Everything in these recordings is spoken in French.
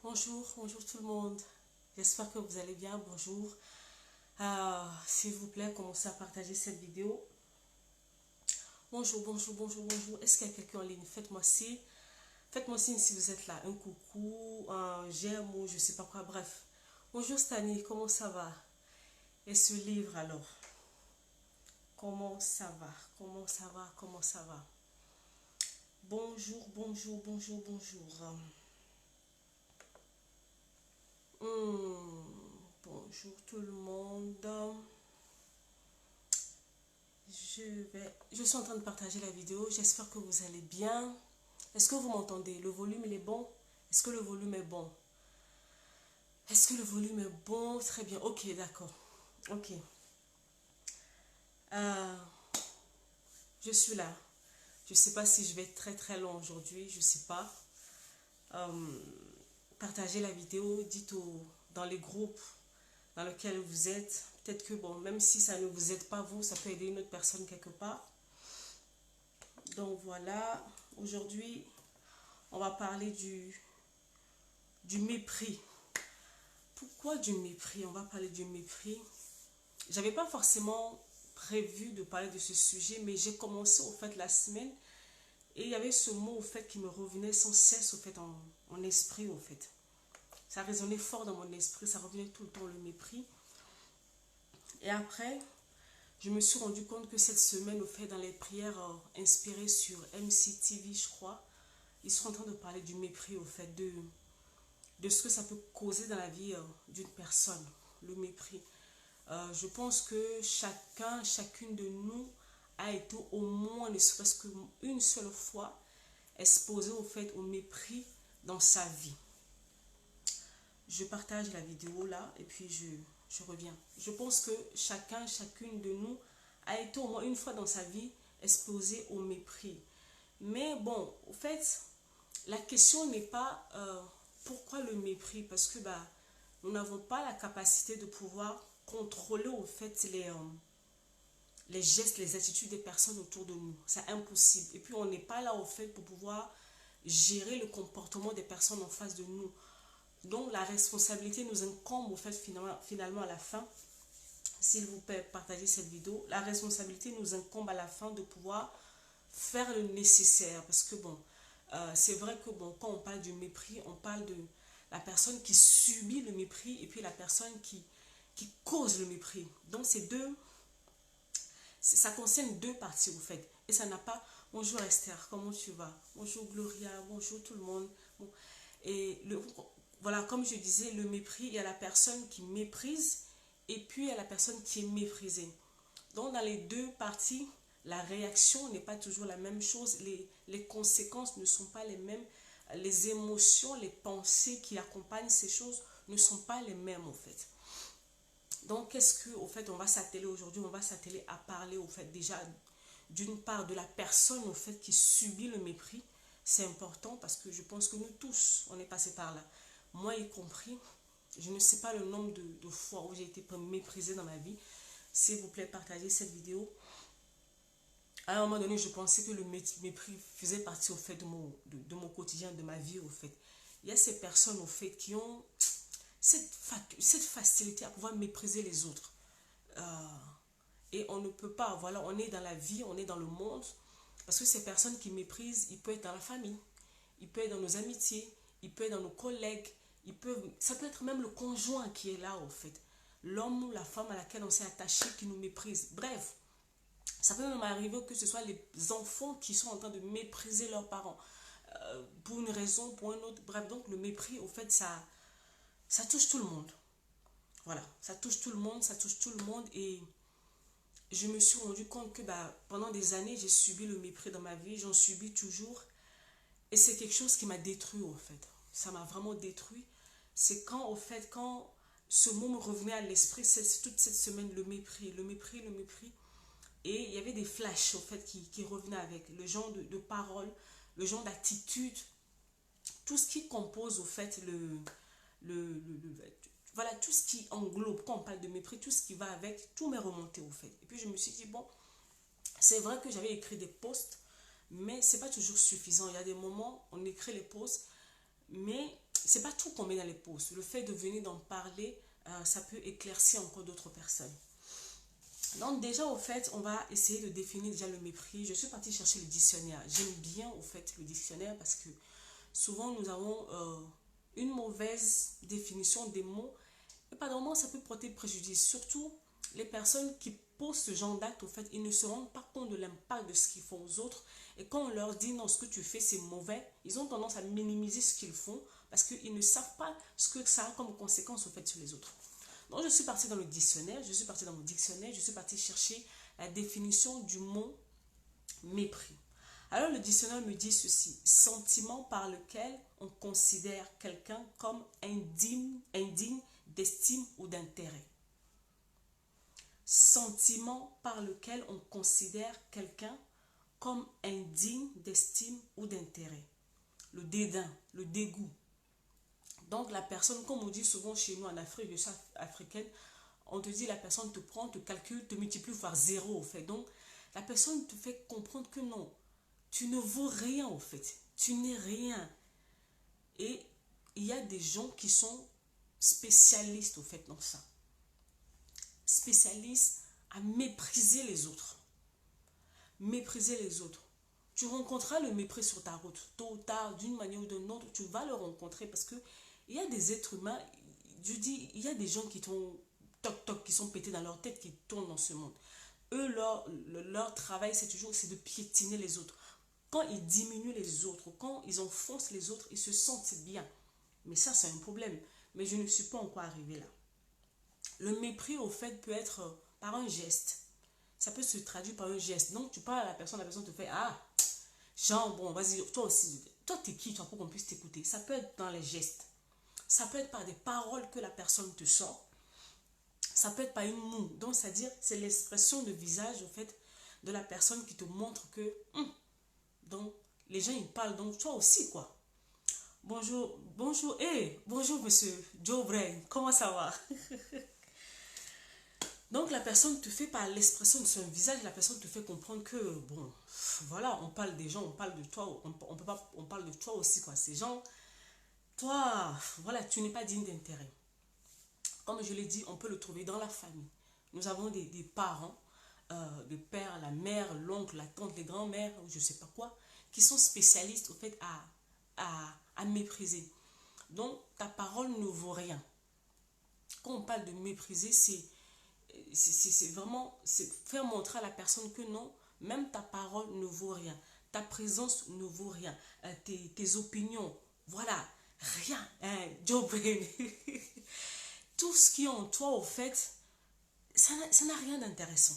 Bonjour, bonjour tout le monde. J'espère que vous allez bien. Bonjour. S'il vous plaît, commencez à partager cette vidéo. Bonjour, bonjour, bonjour, bonjour. Est-ce qu'il y a quelqu'un en ligne? Faites-moi signe si vous êtes là. Un coucou, un j'aime ou je sais pas quoi. Bref. Bonjour Stani, comment ça va? Et ce livre alors? Comment ça va? Comment ça va? Comment ça va? Bonjour, bonjour, bonjour, bonjour. Bonjour tout le monde. Je suis en train de partager la vidéo. J'espère que vous allez bien. Est-ce que vous m'entendez? Le volume, il est bon? Est-ce que le volume est bon? Est-ce que le volume est bon? Très bien. Ok, d'accord. Ok. Euh, je suis là. Je ne sais pas si je vais être très très long aujourd'hui. Je ne sais pas. Euh, Partagez la vidéo. Dans les groupes dans lesquels vous êtes. Peut-être que, bon, même si ça ne vous aide pas vous, ça peut aider une autre personne quelque part. Donc voilà. Aujourd'hui, on va parler du mépris. Pourquoi du mépris? On va parler du mépris. J'avais pas forcément prévu de parler de ce sujet, mais j'ai commencé au fait la semaine et il y avait ce mot au fait qui me revenait sans cesse au fait en esprit au fait. Ça résonnait fort dans mon esprit, ça revenait tout le temps le mépris. Et après, je me suis rendu compte que cette semaine au fait dans les prières inspirées sur MCTV, je crois, ils sont en train de parler du mépris au fait de ce que ça peut causer dans la vie d'une personne, le mépris. Je pense que chacune de nous a été au moins, ne serait-ce qu'une seule fois, exposé au fait au mépris dans sa vie. Je partage la vidéo là et puis je reviens. Je pense que chacune de nous a été au moins une fois dans sa vie exposé au mépris. Mais bon, au fait, la question n'est pas pourquoi le mépris, parce que nous n'avons pas la capacité de pouvoir contrôler au fait les gestes, les attitudes des personnes autour de nous. C'est impossible. Et puis on n'est pas là au fait pour pouvoir gérer le comportement des personnes en face de nous. Donc la responsabilité nous incombe au fait finalement à la fin. S'il vous plaît, partagez cette vidéo. La responsabilité nous incombe à la fin de pouvoir faire le nécessaire. Parce que bon, c'est vrai que bon, quand on parle du mépris, on parle de la personne qui subit le mépris et puis la personne qui cause le mépris. Donc ces deux, ça concerne deux parties au fait. Et ça n'a pas... Bonjour Esther, comment tu vas? Bonjour Gloria, bonjour tout le monde. Bon. Et voilà, comme je disais, le mépris, il y a la personne qui méprise et puis il y a la personne qui est méprisée. Donc dans les deux parties, la réaction n'est pas toujours la même chose, les conséquences ne sont pas les mêmes, les émotions, les pensées qui accompagnent ces choses ne sont pas les mêmes en fait. Donc qu'est-ce que au fait on va s'atteler aujourd'hui? On va s'atteler à parler au fait déjà d'une part de la personne au fait qui subit le mépris. C'est important parce que je pense que nous tous on est passé par là, moi y compris. Je ne sais pas le nombre de fois où j'ai été méprisée dans ma vie. S'il vous plaît, partagez cette vidéo. À un moment donné, je pensais que le mépris faisait partie au fait de mon quotidien, de ma vie au fait. Il y a ces personnes au fait qui ont cette facilité à pouvoir mépriser les autres. Euh, et on ne peut pas, voilà, on est dans la vie, on est dans le monde, parce que ces personnes qui méprisent, ils peuvent être dans la famille, ils peuvent être dans nos amitiés, ils peuvent être dans nos collègues, ça peut être même le conjoint qui est là, au fait. L'homme ou la femme à laquelle on s'est attaché qui nous méprise. Bref, ça peut même arriver que ce soit les enfants qui sont en train de mépriser leurs parents. Pour une raison, pour une autre. Bref, donc le mépris, au fait, ça touche tout le monde. Voilà, ça touche tout le monde, ça touche tout le monde. Et je me suis rendu compte que pendant des années, j'ai subi le mépris dans ma vie, j'en subis toujours. Et c'est quelque chose qui m'a détruit, au fait. Ça m'a vraiment détruit. C'est quand, au fait, quand ce mot me revenait à l'esprit, toute cette semaine, le mépris, le mépris, le mépris. Et il y avait des flashs, au fait, qui revenaient avec le genre de paroles, le genre d'attitude, tout ce qui compose, au fait, voilà, tout ce qui englobe, quand on parle de mépris, tout ce qui va avec, tout m'est remonté, au fait. Et puis je me suis dit, bon, c'est vrai que j'avais écrit des posts, mais c'est pas toujours suffisant. Il y a des moments, on écrit les posts, Mais c'est pas tout qu'on met dans les posts. Le fait de venir d'en parler, ça peut éclaircir encore d'autres personnes. Donc déjà, au fait, on va essayer de définir déjà le mépris. Je suis partie chercher le dictionnaire. J'aime bien, au fait, le dictionnaire parce que souvent, nous avons une mauvaise définition des mots. Et par moments, ça peut porter préjudice. Surtout, les personnes qui posent ce genre d'acte, au fait, ils ne se rendent pas compte de l'impact de ce qu'ils font aux autres. Et quand on leur dit non, ce que tu fais, c'est mauvais, ils ont tendance à minimiser ce qu'ils font parce qu'ils ne savent pas ce que ça a comme conséquence, au fait, sur les autres. Donc, je suis partie dans le dictionnaire, je suis partie dans mon dictionnaire, je suis partie chercher la définition du mot mépris. Alors, le dictionnaire me dit ceci: sentiment par lequel on considère quelqu'un comme indigne d'estime ou d'intérêt. Sentiment par lequel on considère quelqu'un comme indigne d'estime ou d'intérêt. Le dédain, le dégoût. Donc la personne, comme on dit souvent chez nous en Afrique, je suis africaine, on te dit la personne te prend, te calcule, te multiplie par zéro au fait. Donc la personne te fait comprendre que non, tu ne vaux rien au fait, tu n'es rien. Et il y a des gens qui sont spécialistes au fait dans ça. Spécialistes à mépriser les autres. Mépriser les autres. Tu rencontreras le mépris sur ta route. Tôt ou tard, d'une manière ou d'une autre, tu vas le rencontrer parce que il y a des êtres humains, je dis, il y a des gens qui sont toc-toc, qui sont pétés dans leur tête, qui tournent dans ce monde. Eux, leur travail, c'est de piétiner les autres. Quand ils diminuent les autres, quand ils enfoncent les autres, ils se sentent bien. Mais ça, c'est un problème. Mais je ne suis pas encore arrivée là. Le mépris, au fait, peut être par un geste. Ça peut se traduire par un geste. Donc, tu parles à la personne te fait: ah, genre, bon, vas-y, toi aussi, toi, t'es qui, toi, pour qu'on puisse t'écouter? Ça peut être dans les gestes. Ça peut être par des paroles que la personne te sort. Ça peut être par une moue. Donc, c'est-à-dire, c'est l'expression de visage, au fait, de la personne qui te montre que, donc, les gens, ils parlent, donc, toi aussi, quoi. Bonjour, bonjour, bonjour, monsieur Joe Brain, comment ça va? Donc, la personne te fait, par l'expression de son visage, la personne te fait comprendre que, bon, voilà, on parle des gens, on parle de toi, on parle de toi aussi, quoi. Ces gens, toi, voilà, tu n'es pas digne d'intérêt. Comme je l'ai dit, on peut le trouver dans la famille. Nous avons des parents, le père, la mère, l'oncle, la tante, les grands-mères, ou je ne sais pas quoi, qui sont spécialistes au fait à mépriser. Donc, ta parole ne vaut rien. Quand on parle de mépriser, c'est vraiment faire montrer à la personne que non, même ta parole ne vaut rien. Ta présence ne vaut rien. Tes opinions, voilà, rien. Joe Brain. Tout ce qui est en toi, au fait, ça n'a rien d'intéressant.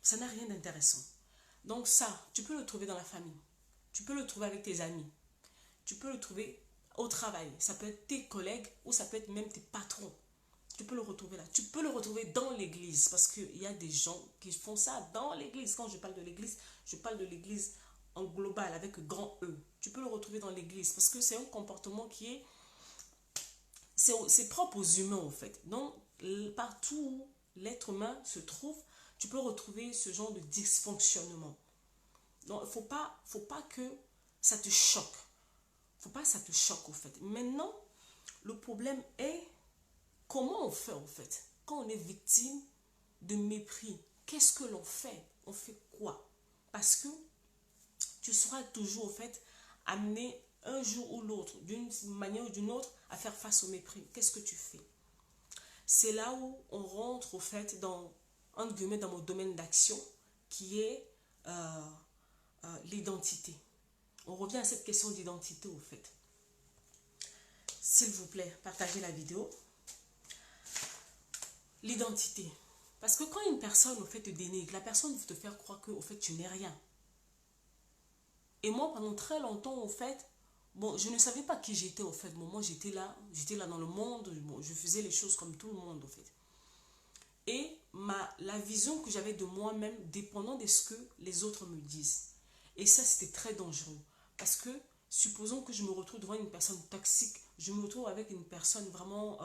Ça n'a rien d'intéressant. Donc ça, tu peux le trouver dans la famille. Tu peux le trouver avec tes amis. Tu peux le trouver au travail. Ça peut être tes collègues ou ça peut être même tes patrons. Tu peux le retrouver là. Tu peux le retrouver dans l'église parce qu'il y a des gens qui font ça dans l'église. Quand je parle de l'église, je parle de l'église en global avec grand E. Tu peux le retrouver dans l'église parce que c'est un comportement qui est... C'est propre aux humains en fait. Donc, partout où l'être humain se trouve, tu peux retrouver ce genre de dysfonctionnement. Donc, il ne faut pas que ça te choque. Il ne faut pas que ça te choque au fait. Maintenant, le problème est comment on fait en fait. Quand on est victime de mépris, qu'est-ce que l'on fait? On fait quoi? Parce que tu seras toujours au fait amené un jour ou l'autre, d'une manière ou d'une autre, à faire face au mépris. Qu'est-ce que tu fais? C'est là où on rentre au fait dans, entre guillemets, dans mon domaine d'action qui est l'identité. On revient à cette question d'identité au fait. S'il vous plaît, partagez la vidéo. L'identité. Parce que quand une personne au fait te dénigre, la personne veut te faire croire que au fait tu n'es rien. Et moi pendant très longtemps au fait, bon, je ne savais pas qui j'étais au fait. Bon, moi j'étais là dans le monde, bon, je faisais les choses comme tout le monde au fait. Et la vision que j'avais de moi-même dépendant de ce que les autres me disent. Et ça c'était très dangereux. Parce que supposons que je me retrouve devant une personne toxique, je me retrouve avec une personne vraiment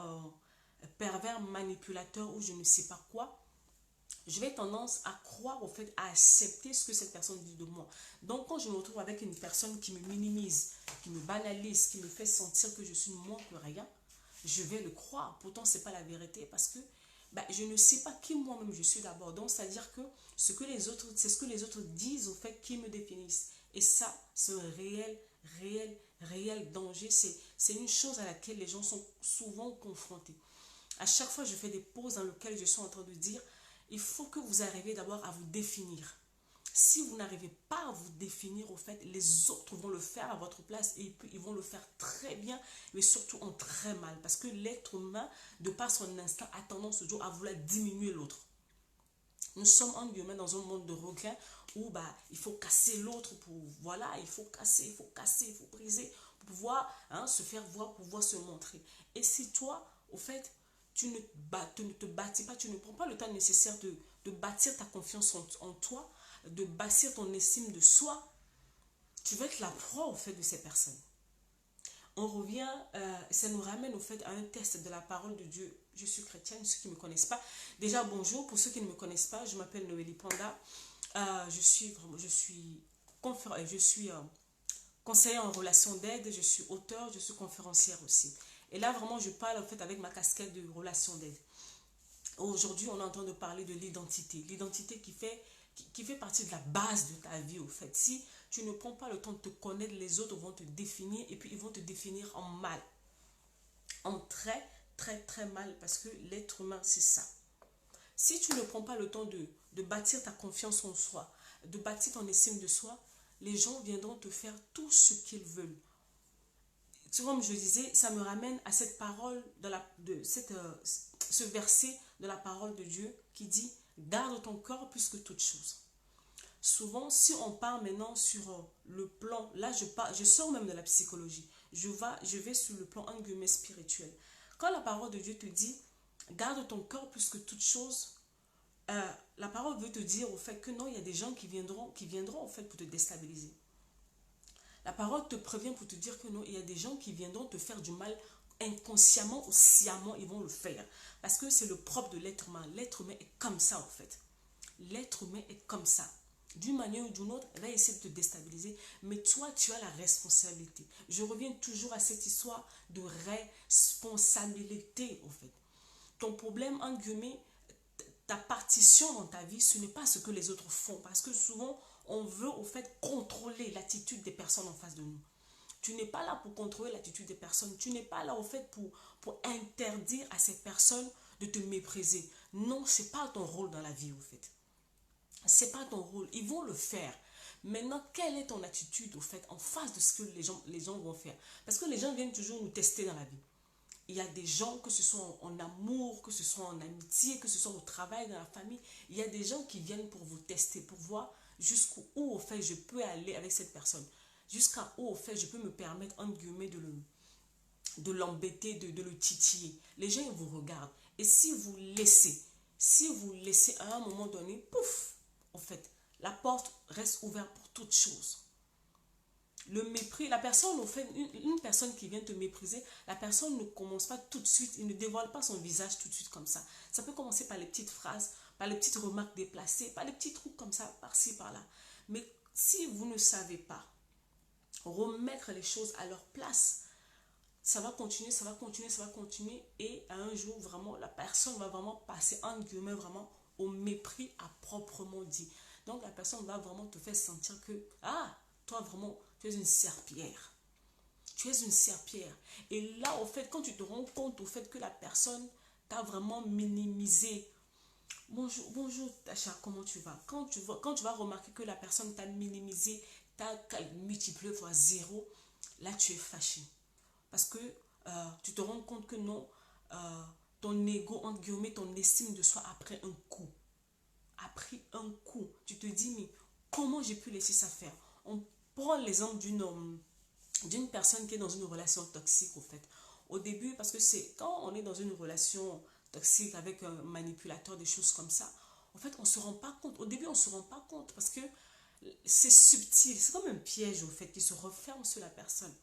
pervers, manipulateur ou je ne sais pas quoi. je vais tendance à croire au fait, à accepter ce que cette personne dit de moi. Donc, quand je me retrouve avec une personne qui me minimise, qui me banalise, qui me fait sentir que je suis moins que rien, je vais le croire. Pourtant, ce n'est pas la vérité parce que je ne sais pas qui moi-même je suis d'abord. Donc, c'est-à-dire que c'est ce que les autres disent au fait qui me définissent. Et ça, c'est un réel danger. C'est une chose à laquelle les gens sont souvent confrontés. À chaque fois, je fais des pauses dans lesquelles je suis en train de dire, il faut que vous arriviez d'abord à vous définir. Si vous n'arrivez pas à vous définir, au fait, les autres vont le faire à votre place et puis ils vont le faire très bien, mais surtout en très mal. Parce que l'être humain, de par son instinct, a tendance toujours à vouloir diminuer l'autre. Nous sommes en guillemets dans un monde de requins où il faut casser l'autre pour, voilà, il faut casser, il faut briser pour pouvoir se faire voir, pour pouvoir se montrer. Et si toi, au fait, tu ne te bâtis pas, tu ne prends pas le temps nécessaire de bâtir ta confiance en toi, de bâtir ton estime de soi, tu vas être la proie au fait de ces personnes. On revient, ça nous ramène au fait à un test de la parole de Dieu. Je suis chrétienne, ceux qui ne me connaissent pas. Déjà, bonjour, pour ceux qui ne me connaissent pas, je m'appelle Noélie Panda. Je suis conseillère en relations d'aide, je suis auteure, je suis conférencière aussi. Et là, vraiment, je parle en fait avec ma casquette de relations d'aide. Aujourd'hui, on est en train de parler de l'identité. L'identité qui fait partie de la base de ta vie, au fait. Si tu ne prends pas le temps de te connaître, les autres vont te définir et puis ils vont te définir en mal. En très mal, parce que l'être humain, c'est ça. Si tu ne prends pas le temps de bâtir ta confiance en soi, de bâtir ton estime de soi, les gens viendront te faire tout ce qu'ils veulent. Comme je disais, ça me ramène à cette parole, ce verset de la parole de Dieu qui dit « Garde ton corps plus que toute chose ». Souvent, si on part maintenant sur le plan, là je sors même de la psychologie, je vais sur le plan spirituel. Quand la parole de Dieu te dit « Garde ton corps plus que toute chose », la parole veut te dire au fait que non, il y a des gens qui viendront au fait pour te déstabiliser. La parole te prévient pour te dire que non, il y a des gens qui viendront te faire du mal inconsciemment ou sciemment, ils vont le faire. Parce que c'est le propre de l'être humain. L'être humain est comme ça en fait. L'être humain est comme ça. D'une manière ou d'une autre, elle va essayer de te déstabiliser. Mais toi, tu as la responsabilité. Je reviens toujours à cette histoire de responsabilité en fait. Ton problème, en guillemets, ta partition dans ta vie, ce n'est pas ce que les autres font. Parce que souvent, on veut au fait contrôler l'attitude des personnes en face de nous. Tu n'es pas là pour contrôler l'attitude des personnes. Tu n'es pas là au fait pour interdire à ces personnes de te mépriser. Non, ce n'est pas ton rôle dans la vie au fait. Ce n'est pas ton rôle. Ils vont le faire. Maintenant, quelle est ton attitude au fait en face de ce que les gens vont faire? Parce que les gens viennent toujours nous tester dans la vie. Il y a des gens, que ce soit en amour, que ce soit en amitié, que ce soit au travail, dans la famille, il y a des gens qui viennent pour vous tester, pour voir jusqu'où au fait je peux aller avec cette personne. Jusqu'à où au fait je peux me permettre entre guillemets de l'embêter, de le titiller. Les gens ils vous regardent. Et si vous laissez à un moment donné, pouf, au fait, la porte reste ouverte pour toute chose. Le mépris, la personne, au fait, une personne qui vient te mépriser, la personne ne commence pas tout de suite, il ne dévoile pas son visage tout de suite comme ça. Ça peut commencer par les petites phrases, par les petites remarques déplacées, par les petits trucs comme ça, par-ci, par-là. Mais si vous ne savez pas remettre les choses à leur place, ça va continuer, et à un jour, vraiment, la personne va vraiment passer, en guillemets, vraiment, au mépris à proprement dit. Donc, la personne va vraiment te faire sentir que, toi, vraiment, tu es une serpillière. Tu es une serpillière. Et là, au fait, quand tu te rends compte au fait que la personne t'a vraiment minimisé. Bonjour Tacha, comment tu vas? Quand tu vas remarquer que la personne t'a minimisé, t'a multiplié fois zéro, là, tu es fâché. Parce que tu te rends compte que non, ton ego, entre guillemets, ton estime de soi a pris un coup. Tu te dis, mais comment j'ai pu laisser ça faire? On prend l'exemple d'une personne qui est dans une relation toxique, au fait. Au début, parce que c'est quand on est dans une relation toxique avec un manipulateur, des choses comme ça, en fait, on ne se rend pas compte. Au début, on ne se rend pas compte parce que c'est subtil. C'est comme un piège, au fait, qui se referme sur la personne.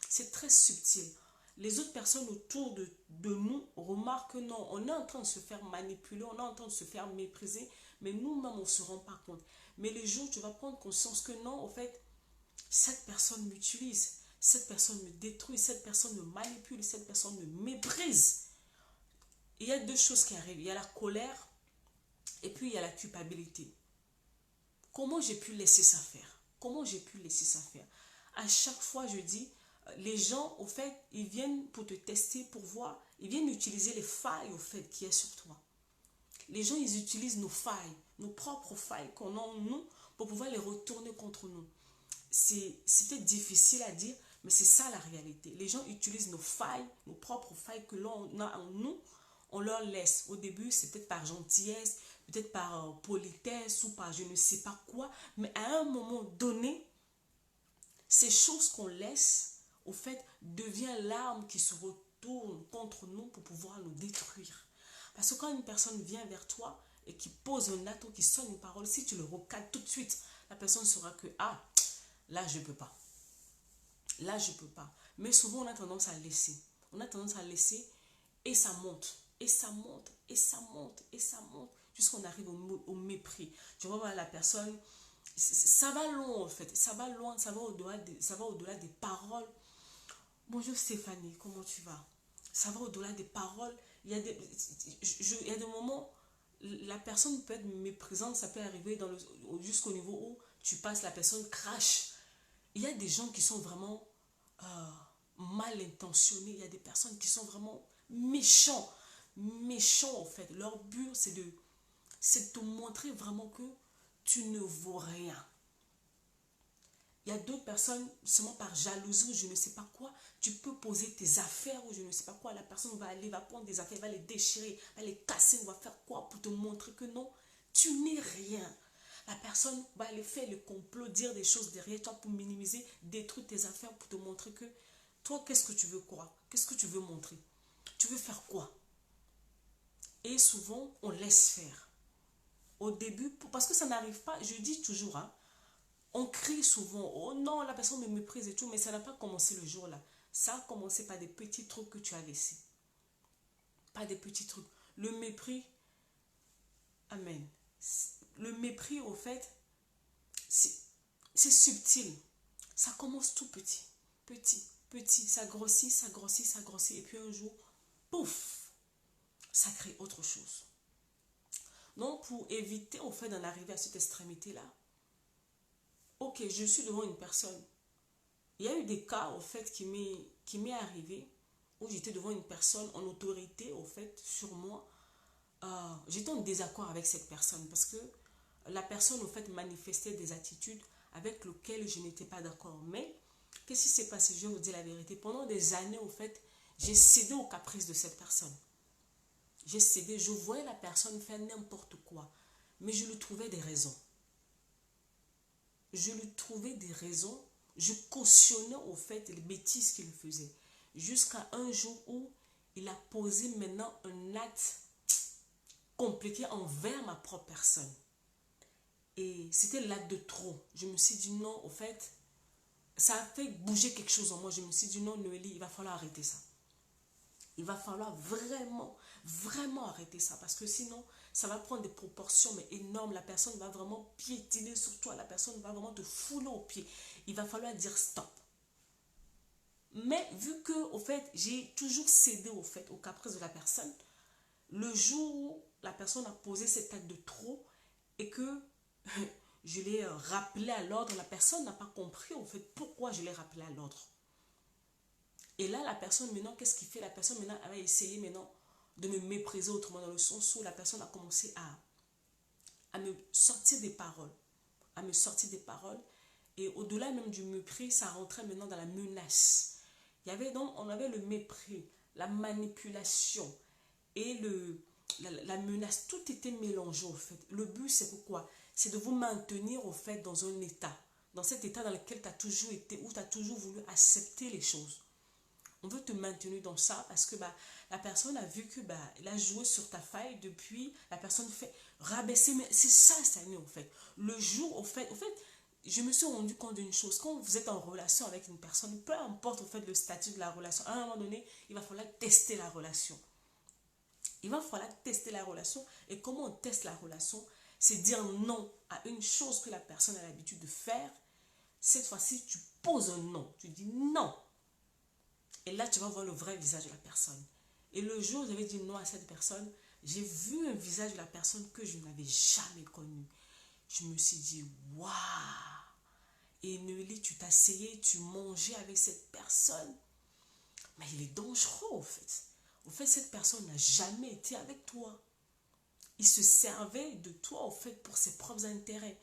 C'est très subtil. Les autres personnes autour de nous remarquent que non, on est en train de se faire manipuler, on est en train de se faire mépriser, Mais nous-mêmes, on ne se rend pas compte. Mais les jours où tu vas prendre conscience que non, en fait, cette personne m'utilise, cette personne me détruit, cette personne me manipule, cette personne me méprise. Il y a deux choses qui arrivent. Il y a la colère et puis il y a la culpabilité. Comment j'ai pu laisser ça faire? Comment j'ai pu laisser ça faire? À chaque fois, je dis, les gens, au fait, ils viennent pour te tester, pour voir. Ils viennent utiliser les failles, au fait, qui est sur toi. Les gens, ils utilisent nos failles, nos propres failles qu'on a en nous pour pouvoir les retourner contre nous. C'est peut-être difficile à dire, mais c'est ça la réalité. Les gens utilisent nos failles, nos propres failles que l'on a en nous, on leur laisse. Au début, c'est peut-être par gentillesse, peut-être par politesse ou par je ne sais pas quoi, mais à un moment donné, ces choses qu'on laisse, au fait, devient l'arme qui se retourne contre nous pour pouvoir nous détruire. Parce que quand une personne vient vers toi et qui pose un acte ou qui sonne une parole, si tu le recadres tout de suite, la personne saura que, ah, là, je ne peux pas. Là, je ne peux pas. Mais souvent, on a tendance à laisser. On a tendance à laisser et ça monte. Et ça monte, et ça monte, et ça monte, jusqu'à qu'on arrive au mépris. Tu vois, voilà, la personne, ça va loin en fait, ça va loin, ça va au-delà des paroles. Bonjour Stéphanie, comment tu vas? Ça va au-delà des paroles. Il y a il y a des moments, la personne peut être méprisante, ça peut arriver jusqu'au niveau où tu passes, la personne crache. Il y a des gens qui sont vraiment mal intentionnés, il y a des personnes qui sont vraiment méchants en fait. Leur but, c'est de te montrer vraiment que tu ne vaux rien. Il y a d'autres personnes, seulement par jalousie ou je ne sais pas quoi, tu peux poser tes affaires ou je ne sais pas quoi, la personne va aller, va prendre des affaires, va les déchirer, va les casser, ou va faire quoi pour te montrer que non, tu n'es rien. La personne va aller faire le complot, dire des choses derrière toi pour minimiser, détruire tes affaires pour te montrer que toi, qu'est-ce que tu veux quoi? Qu'est-ce que tu veux montrer? Tu veux faire quoi? Et souvent, on laisse faire. Au début, parce que ça n'arrive pas, je dis toujours, hein, on crie souvent, oh non, la personne me méprise et tout, mais ça n'a pas commencé le jour-là. Ça a commencé par des petits trucs que tu as laissés. Pas des petits trucs. Le mépris, amen. Le mépris, au fait, c'est subtil. Ça commence tout petit, petit, petit. Ça grossit, ça grossit, ça grossit. Et puis un jour, pouf, ça crée autre chose. Donc, pour éviter, au fait, d'en arriver à cette extrémité-là, ok, je suis devant une personne. Il y a eu des cas, au fait, qui m'est arrivé, où j'étais devant une personne en autorité, au fait, sur moi. J'étais en désaccord avec cette personne parce que la personne, au fait, manifestait des attitudes avec lesquelles je n'étais pas d'accord. Mais, qu'est-ce qui s'est passé? Je vais vous dire la vérité. Pendant des années, au fait, j'ai cédé aux caprices de cette personne. J'ai cédé, je voyais la personne faire n'importe quoi, mais je lui trouvais des raisons. Je lui trouvais des raisons, je cautionnais au fait les bêtises qu'il faisait. Jusqu'à un jour où il a posé maintenant un acte compliqué envers ma propre personne. Et c'était l'acte de trop. Je me suis dit non, au fait, ça a fait bouger quelque chose en moi. Je me suis dit non, Noélie, il va falloir arrêter ça. Il va falloir vraiment, vraiment arrêter ça. Parce que sinon, ça va prendre des proportions mais énormes. La personne va vraiment piétiner sur toi. La personne va vraiment te fouler aux pieds. Il va falloir dire stop. Mais vu que, au fait, j'ai toujours cédé au fait, au caprice de la personne, le jour où la personne a posé cet acte de trop et que je l'ai rappelé à l'ordre, la personne n'a pas compris au fait pourquoi je l'ai rappelé à l'ordre. Et là, la personne, maintenant, qu'est-ce qu'il fait? La personne, maintenant, elle va essayer maintenant de me mépriser autrement, dans le sens où la personne a commencé à me sortir des paroles. À me sortir des paroles. Et au-delà même du mépris, ça rentrait maintenant dans la menace. Il y avait donc, on avait le mépris, la manipulation et la menace. Tout était mélangé, au fait. Le but, c'est pourquoi? C'est de vous maintenir, au fait, dans un état. Dans cet état dans lequel tu as toujours été, où tu as toujours voulu accepter les choses. On veut te maintenir dans ça parce que la personne a vu que elle a joué sur ta faille depuis, la personne fait rabaisser, mais c'est ça, Samy, en fait. Le jour, au fait, je me suis rendu compte d'une chose. Quand vous êtes en relation avec une personne, peu importe, au fait, le statut de la relation, à un moment donné, il va falloir tester la relation. Il va falloir tester la relation. Et comment on teste la relation? c'est dire non à une chose que la personne a l'habitude de faire. Cette fois-ci, tu poses un non. Tu dis non. Et là, tu vas voir le vrai visage de la personne. Et le jour où j'avais dit non à cette personne, j'ai vu un visage de la personne que je n'avais jamais connu. Je me suis dit, waouh! Et Neuilly, tu t'asseyais, tu mangeais avec cette personne. Mais il est dangereux, au fait. Au fait, cette personne n'a jamais été avec toi. Il se servait de toi, au fait, pour ses propres intérêts.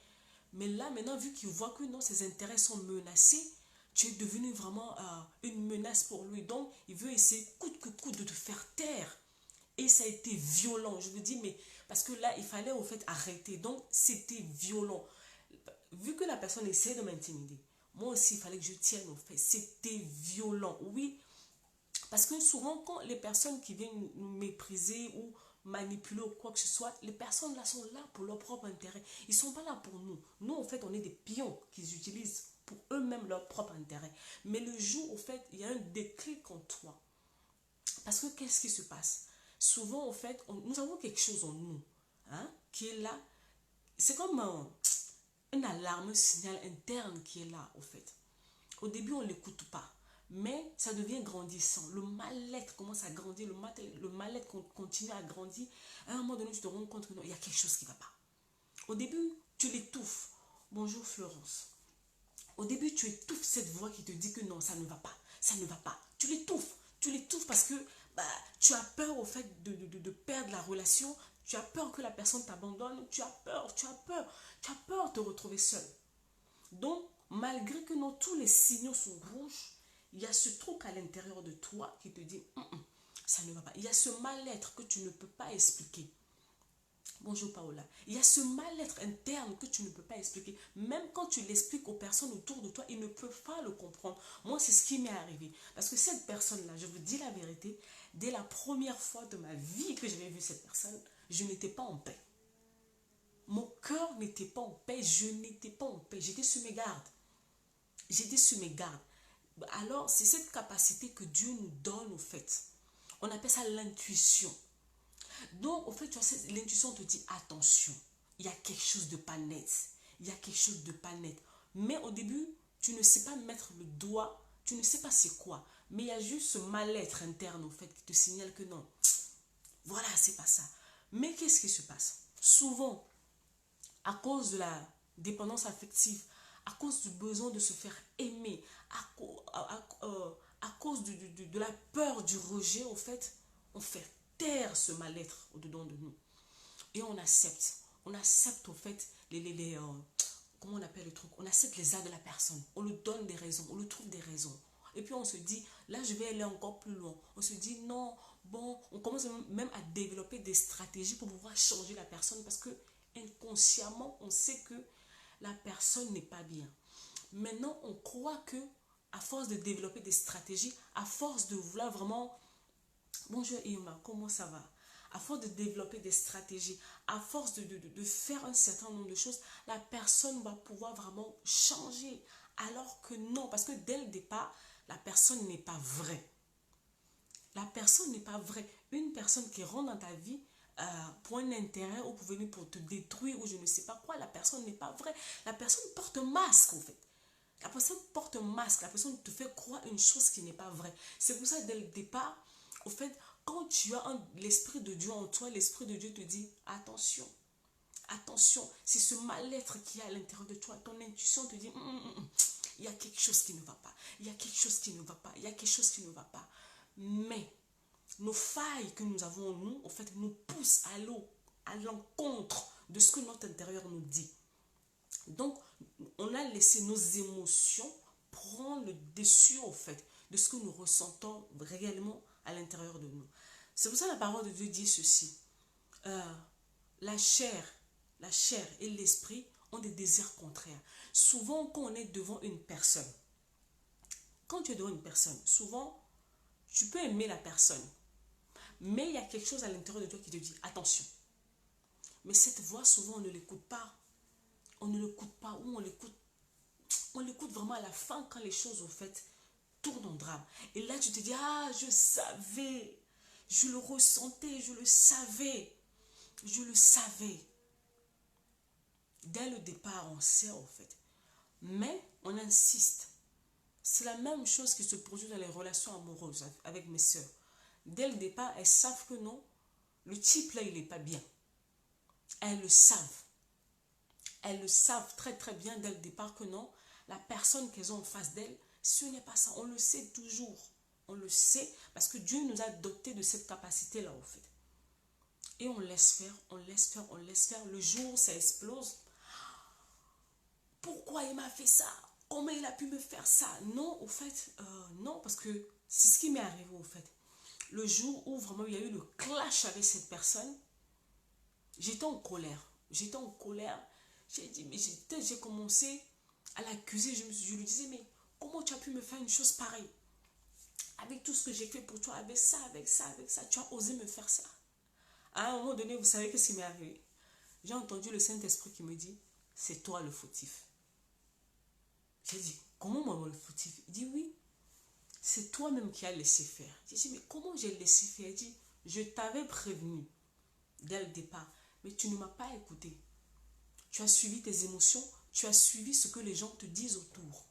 Mais là, maintenant, vu qu'il voit que non, ses intérêts sont menacés, tu es devenu vraiment une menace pour lui. Donc, il veut essayer coûte que coûte de te faire taire. Et ça a été violent. Je me dis, mais parce que là, il fallait au fait arrêter. Donc, c'était violent. Vu que la personne essaie de m'intimider, moi aussi, il fallait que je tienne au fait. C'était violent. Oui, parce que souvent, quand les personnes qui viennent nous mépriser ou manipuler ou quoi que ce soit, les personnes là sont là pour leur propre intérêt. Ils ne sont pas là pour nous. Nous, en fait, on est des pions qu'ils utilisent pour eux-mêmes leur propre intérêt. Mais le jour, au fait, il y a un déclic en toi. Parce que qu'est-ce qui se passe? Souvent, en fait, nous avons quelque chose en nous hein, qui est là. C'est comme une alarme, un signal interne qui est là, au fait. Au début, on ne l'écoute pas. Mais ça devient grandissant. Le mal-être commence à grandir. Le mal-être continue à grandir. À un moment donné, tu te rends compte que non, il y a quelque chose qui ne va pas. Au début, tu l'étouffes. Bonjour Florence. Au début, tu étouffes cette voix qui te dit que non, ça ne va pas. Ça ne va pas. Tu l'étouffes. Tu l'étouffes parce que tu as peur au fait de perdre la relation. Tu as peur que la personne t'abandonne. Tu as peur, tu as peur. Tu as peur de te retrouver seul. Donc, malgré que non, tous les signaux sont rouges, il y a ce truc à l'intérieur de toi qui te dit ça ne va pas. Il y a ce mal-être que tu ne peux pas expliquer. Bonjour Paola. Il y a ce mal-être interne que tu ne peux pas expliquer. Même quand tu l'expliques aux personnes autour de toi, ils ne peuvent pas le comprendre. Moi, c'est ce qui m'est arrivé. Parce que cette personne-là, je vous dis la vérité, dès la première fois de ma vie que j'avais vu cette personne, je n'étais pas en paix. Mon cœur n'était pas en paix, je n'étais pas en paix. J'étais sur mes gardes. J'étais sur mes gardes. Alors, c'est cette capacité que Dieu nous donne, au fait. On appelle ça l'intuition. Donc, au fait, l'intuition te dit, attention, il y a quelque chose de pas net. Il y a quelque chose de pas net. Mais au début, tu ne sais pas mettre le doigt, tu ne sais pas c'est quoi. Mais il y a juste ce mal-être interne, au fait, qui te signale que non. Voilà, c'est pas ça. Mais qu'est-ce qui se passe? Souvent, à cause de la dépendance affective, à cause du besoin de se faire aimer, à cause de la peur du rejet, au fait, on fait taire ce mal-être au-dedans de nous. Et on accepte. On accepte, au fait, comment on appelle le truc? On accepte les actes de la personne. On lui donne des raisons, on lui trouve des raisons. Et puis on se dit, là je vais aller encore plus loin. On se dit, non, bon, on commence même à développer des stratégies pour pouvoir changer la personne parce que inconsciemment, on sait que la personne n'est pas bien. Maintenant, on croit que à force de développer des stratégies, à force de vouloir vraiment... Bonjour Irma, comment ça va? À force de développer des stratégies, à force de faire un certain nombre de choses, la personne va pouvoir vraiment changer. Alors que non, parce que dès le départ, la personne n'est pas vraie. La personne n'est pas vraie. Une personne qui rentre dans ta vie pour un intérêt ou pour venir pour te détruire ou je ne sais pas quoi, la personne n'est pas vraie. La personne porte un masque, en fait. La personne porte un masque. La personne te fait croire une chose qui n'est pas vraie. C'est pour ça, dès le départ, au fait, quand tu as l'Esprit de Dieu en toi, l'Esprit de Dieu te dit, attention, attention, c'est ce mal-être qui est à l'intérieur de toi. Ton intuition te dit, il y a quelque chose qui ne va pas. Il y a quelque chose qui ne va pas. Il y a quelque chose qui ne va pas. Mais nos failles que nous avons en nous, en fait, nous poussent à l'encontre de ce que notre intérieur nous dit. Donc, on a laissé nos émotions prendre le dessus, en fait, de ce que nous ressentons réellement à l'intérieur de nous. C'est pour ça que la parole de Dieu dit ceci. La chair et l'esprit ont des désirs contraires. Souvent, quand on est devant une personne, quand tu es devant une personne, souvent, tu peux aimer la personne. Mais il y a quelque chose à l'intérieur de toi qui te dit, attention. Mais cette voix, souvent, on ne l'écoute pas. On ne l'écoute pas ou on l'écoute vraiment à la fin quand les choses, au fait, tournent en drame. Et là, tu te dis, ah, je savais. Je le ressentais, je le savais. Je le savais. Dès le départ, on sait en fait. Mais on insiste. C'est la même chose qui se produit dans les relations amoureuses avec mes soeurs. Dès le départ, elles savent que non, le type là, il n'est pas bien. Elles le savent. Elles le savent très très bien dès le départ que non, la personne qu'elles ont en face d'elles, ce n'est pas ça. On le sait toujours. On le sait parce que Dieu nous a dotés de cette capacité-là, en fait. Et on laisse faire, on laisse faire, on laisse faire. Le jour où ça explose, pourquoi il m'a fait ça? Comment il a pu me faire ça? Non, au fait, non, parce que c'est ce qui m'est arrivé, au fait. Le jour où vraiment il y a eu le clash avec cette personne, j'étais en colère. J'étais en colère. J'ai dit, mais j'ai commencé à l'accuser. Je lui disais, mais comment tu as pu me faire une chose pareille? Avec tout ce que j'ai fait pour toi, avec ça, avec ça, avec ça, tu as osé me faire ça. À un moment donné, vous savez ce qui m'est arrivé? J'ai entendu le Saint-Esprit qui me dit, c'est toi le fautif. J'ai dit, comment moi le fautif? Il dit, oui, c'est toi-même qui as laissé faire. J'ai dit, mais comment j'ai laissé faire? Il dit, je t'avais prévenu dès le départ, mais tu ne m'as pas écouté. Tu as suivi tes émotions, tu as suivi ce que les gens te disent autour.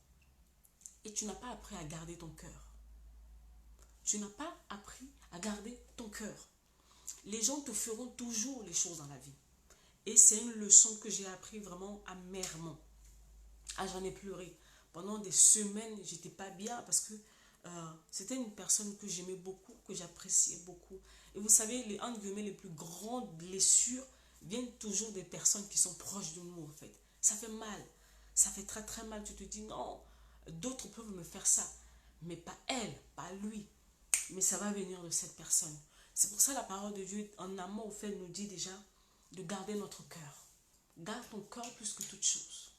Et tu n'as pas appris à garder ton cœur. Tu n'as pas appris à garder ton cœur. Les gens te feront toujours les choses dans la vie. Et c'est une leçon que j'ai appris vraiment amèrement. Ah, j'en ai pleuré. Pendant des semaines, j'étais pas bien parce que c'était une personne que j'aimais beaucoup, que j'appréciais beaucoup. Et vous savez, entre guillemets, les plus grandes blessures viennent toujours des personnes qui sont proches de nous, en fait. Ça fait mal. Ça fait très très mal. Tu te dis, non, d'autres peuvent me faire ça. Mais pas elle, pas lui. Mais ça va venir de cette personne. C'est pour ça la parole de Dieu, en amont, au fait, nous dit déjà de garder notre cœur. Garde ton cœur plus que toute chose.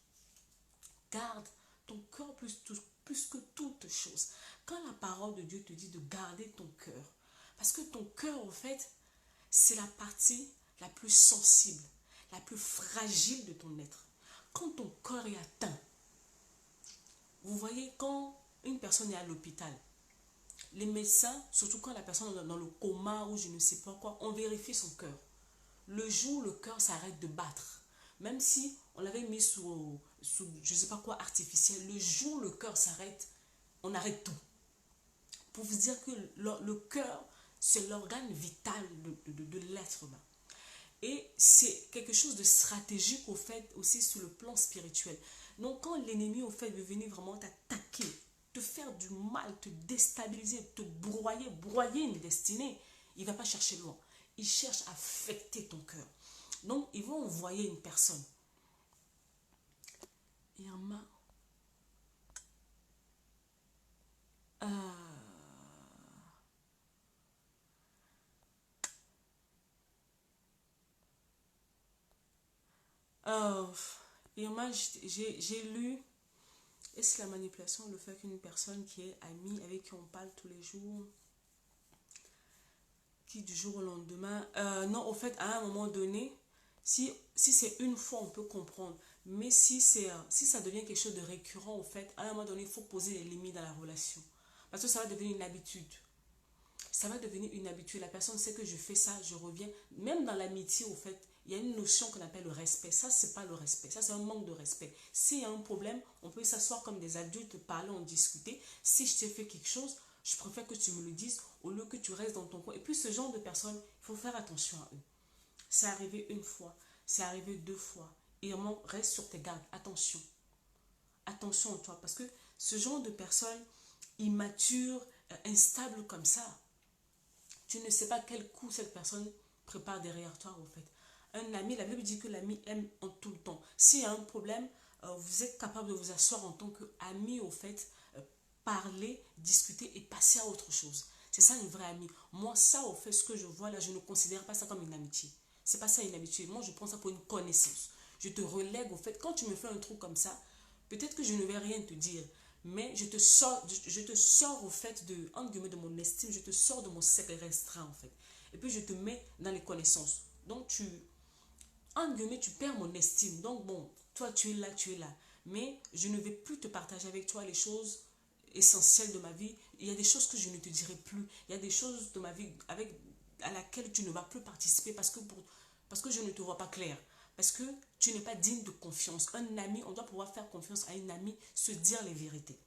Garde ton cœur plus que toute chose. Quand la parole de Dieu te dit de garder ton cœur, parce que ton cœur, en fait, c'est la partie la plus sensible, la plus fragile de ton être. Quand ton cœur est atteint, vous voyez, quand une personne est à l'hôpital, les médecins, surtout quand la personne est dans le coma ou je ne sais pas quoi, on vérifie son cœur. Le jour où le cœur s'arrête de battre, même si on l'avait mis sous je ne sais pas quoi artificiel, le jour où le cœur s'arrête, on arrête tout. Pour vous dire que le cœur, c'est l'organe vital de l'être humain. Et c'est quelque chose de stratégique au fait aussi sur le plan spirituel. Donc quand l'ennemi au fait veut venir vraiment t'attaquer, te faire du mal, te déstabiliser, te broyer une destinée, il ne va pas chercher loin. Il cherche à affecter ton cœur. Donc ils vont envoyer une personne. Irma, Irma, j'ai lu, est-ce la manipulation, le fait qu'une personne qui est amie, avec qui on parle tous les jours, qui du jour au lendemain, non, au fait, à un moment donné, si c'est une fois, on peut comprendre. Mais si ça devient quelque chose de récurrent, au fait, à un moment donné, il faut poser des limites dans la relation. Parce que ça va devenir une habitude. Ça va devenir une habitude. La personne sait que je fais ça, je reviens. Même dans l'amitié, au fait, il y a une notion qu'on appelle le respect. Ça, c'est pas le respect. Ça, c'est un manque de respect. S'il y a un problème, on peut s'asseoir comme des adultes, parler, en discuter. Si je t'ai fait quelque chose, je préfère que tu me le dises au lieu que tu restes dans ton coin. Et puis, ce genre de personnes, il faut faire attention à eux. C'est arrivé une fois, c'est arrivé deux fois. Et vraiment, reste sur tes gardes. Attention. Attention à toi. Parce que ce genre de personnes immatures, instables comme ça, tu ne sais pas quel coup cette personne prépare derrière toi, en fait. Un ami, la Bible dit que l'ami aime en tout le temps. S'il y a un problème, vous êtes capable de vous asseoir en tant qu'ami, au fait, parler, discuter et passer à autre chose. C'est ça une vraie amie. Moi, ça, au fait, ce que je vois là, je ne considère pas ça comme une amitié. C'est pas ça une amitié. Moi, je prends ça pour une connaissance. Je te relègue, au fait, quand tu me fais un truc comme ça, peut-être que je ne vais rien te dire, mais je te sors au fait de, entre guillemets, de mon estime, je te sors de mon cercle restreint, en fait. Et puis, je te mets dans les connaissances. Donc, entre guillemets, tu perds mon estime. Donc, bon, toi, tu es là, tu es là. Mais je ne vais plus te partager avec toi les choses essentielles de ma vie. Il y a des choses que je ne te dirai plus. Il y a des choses de ma vie à laquelle tu ne vas plus participer parce que je ne te vois pas clair. Parce que tu n'es pas digne de confiance. Un ami, on doit pouvoir faire confiance à une amie, se dire les vérités.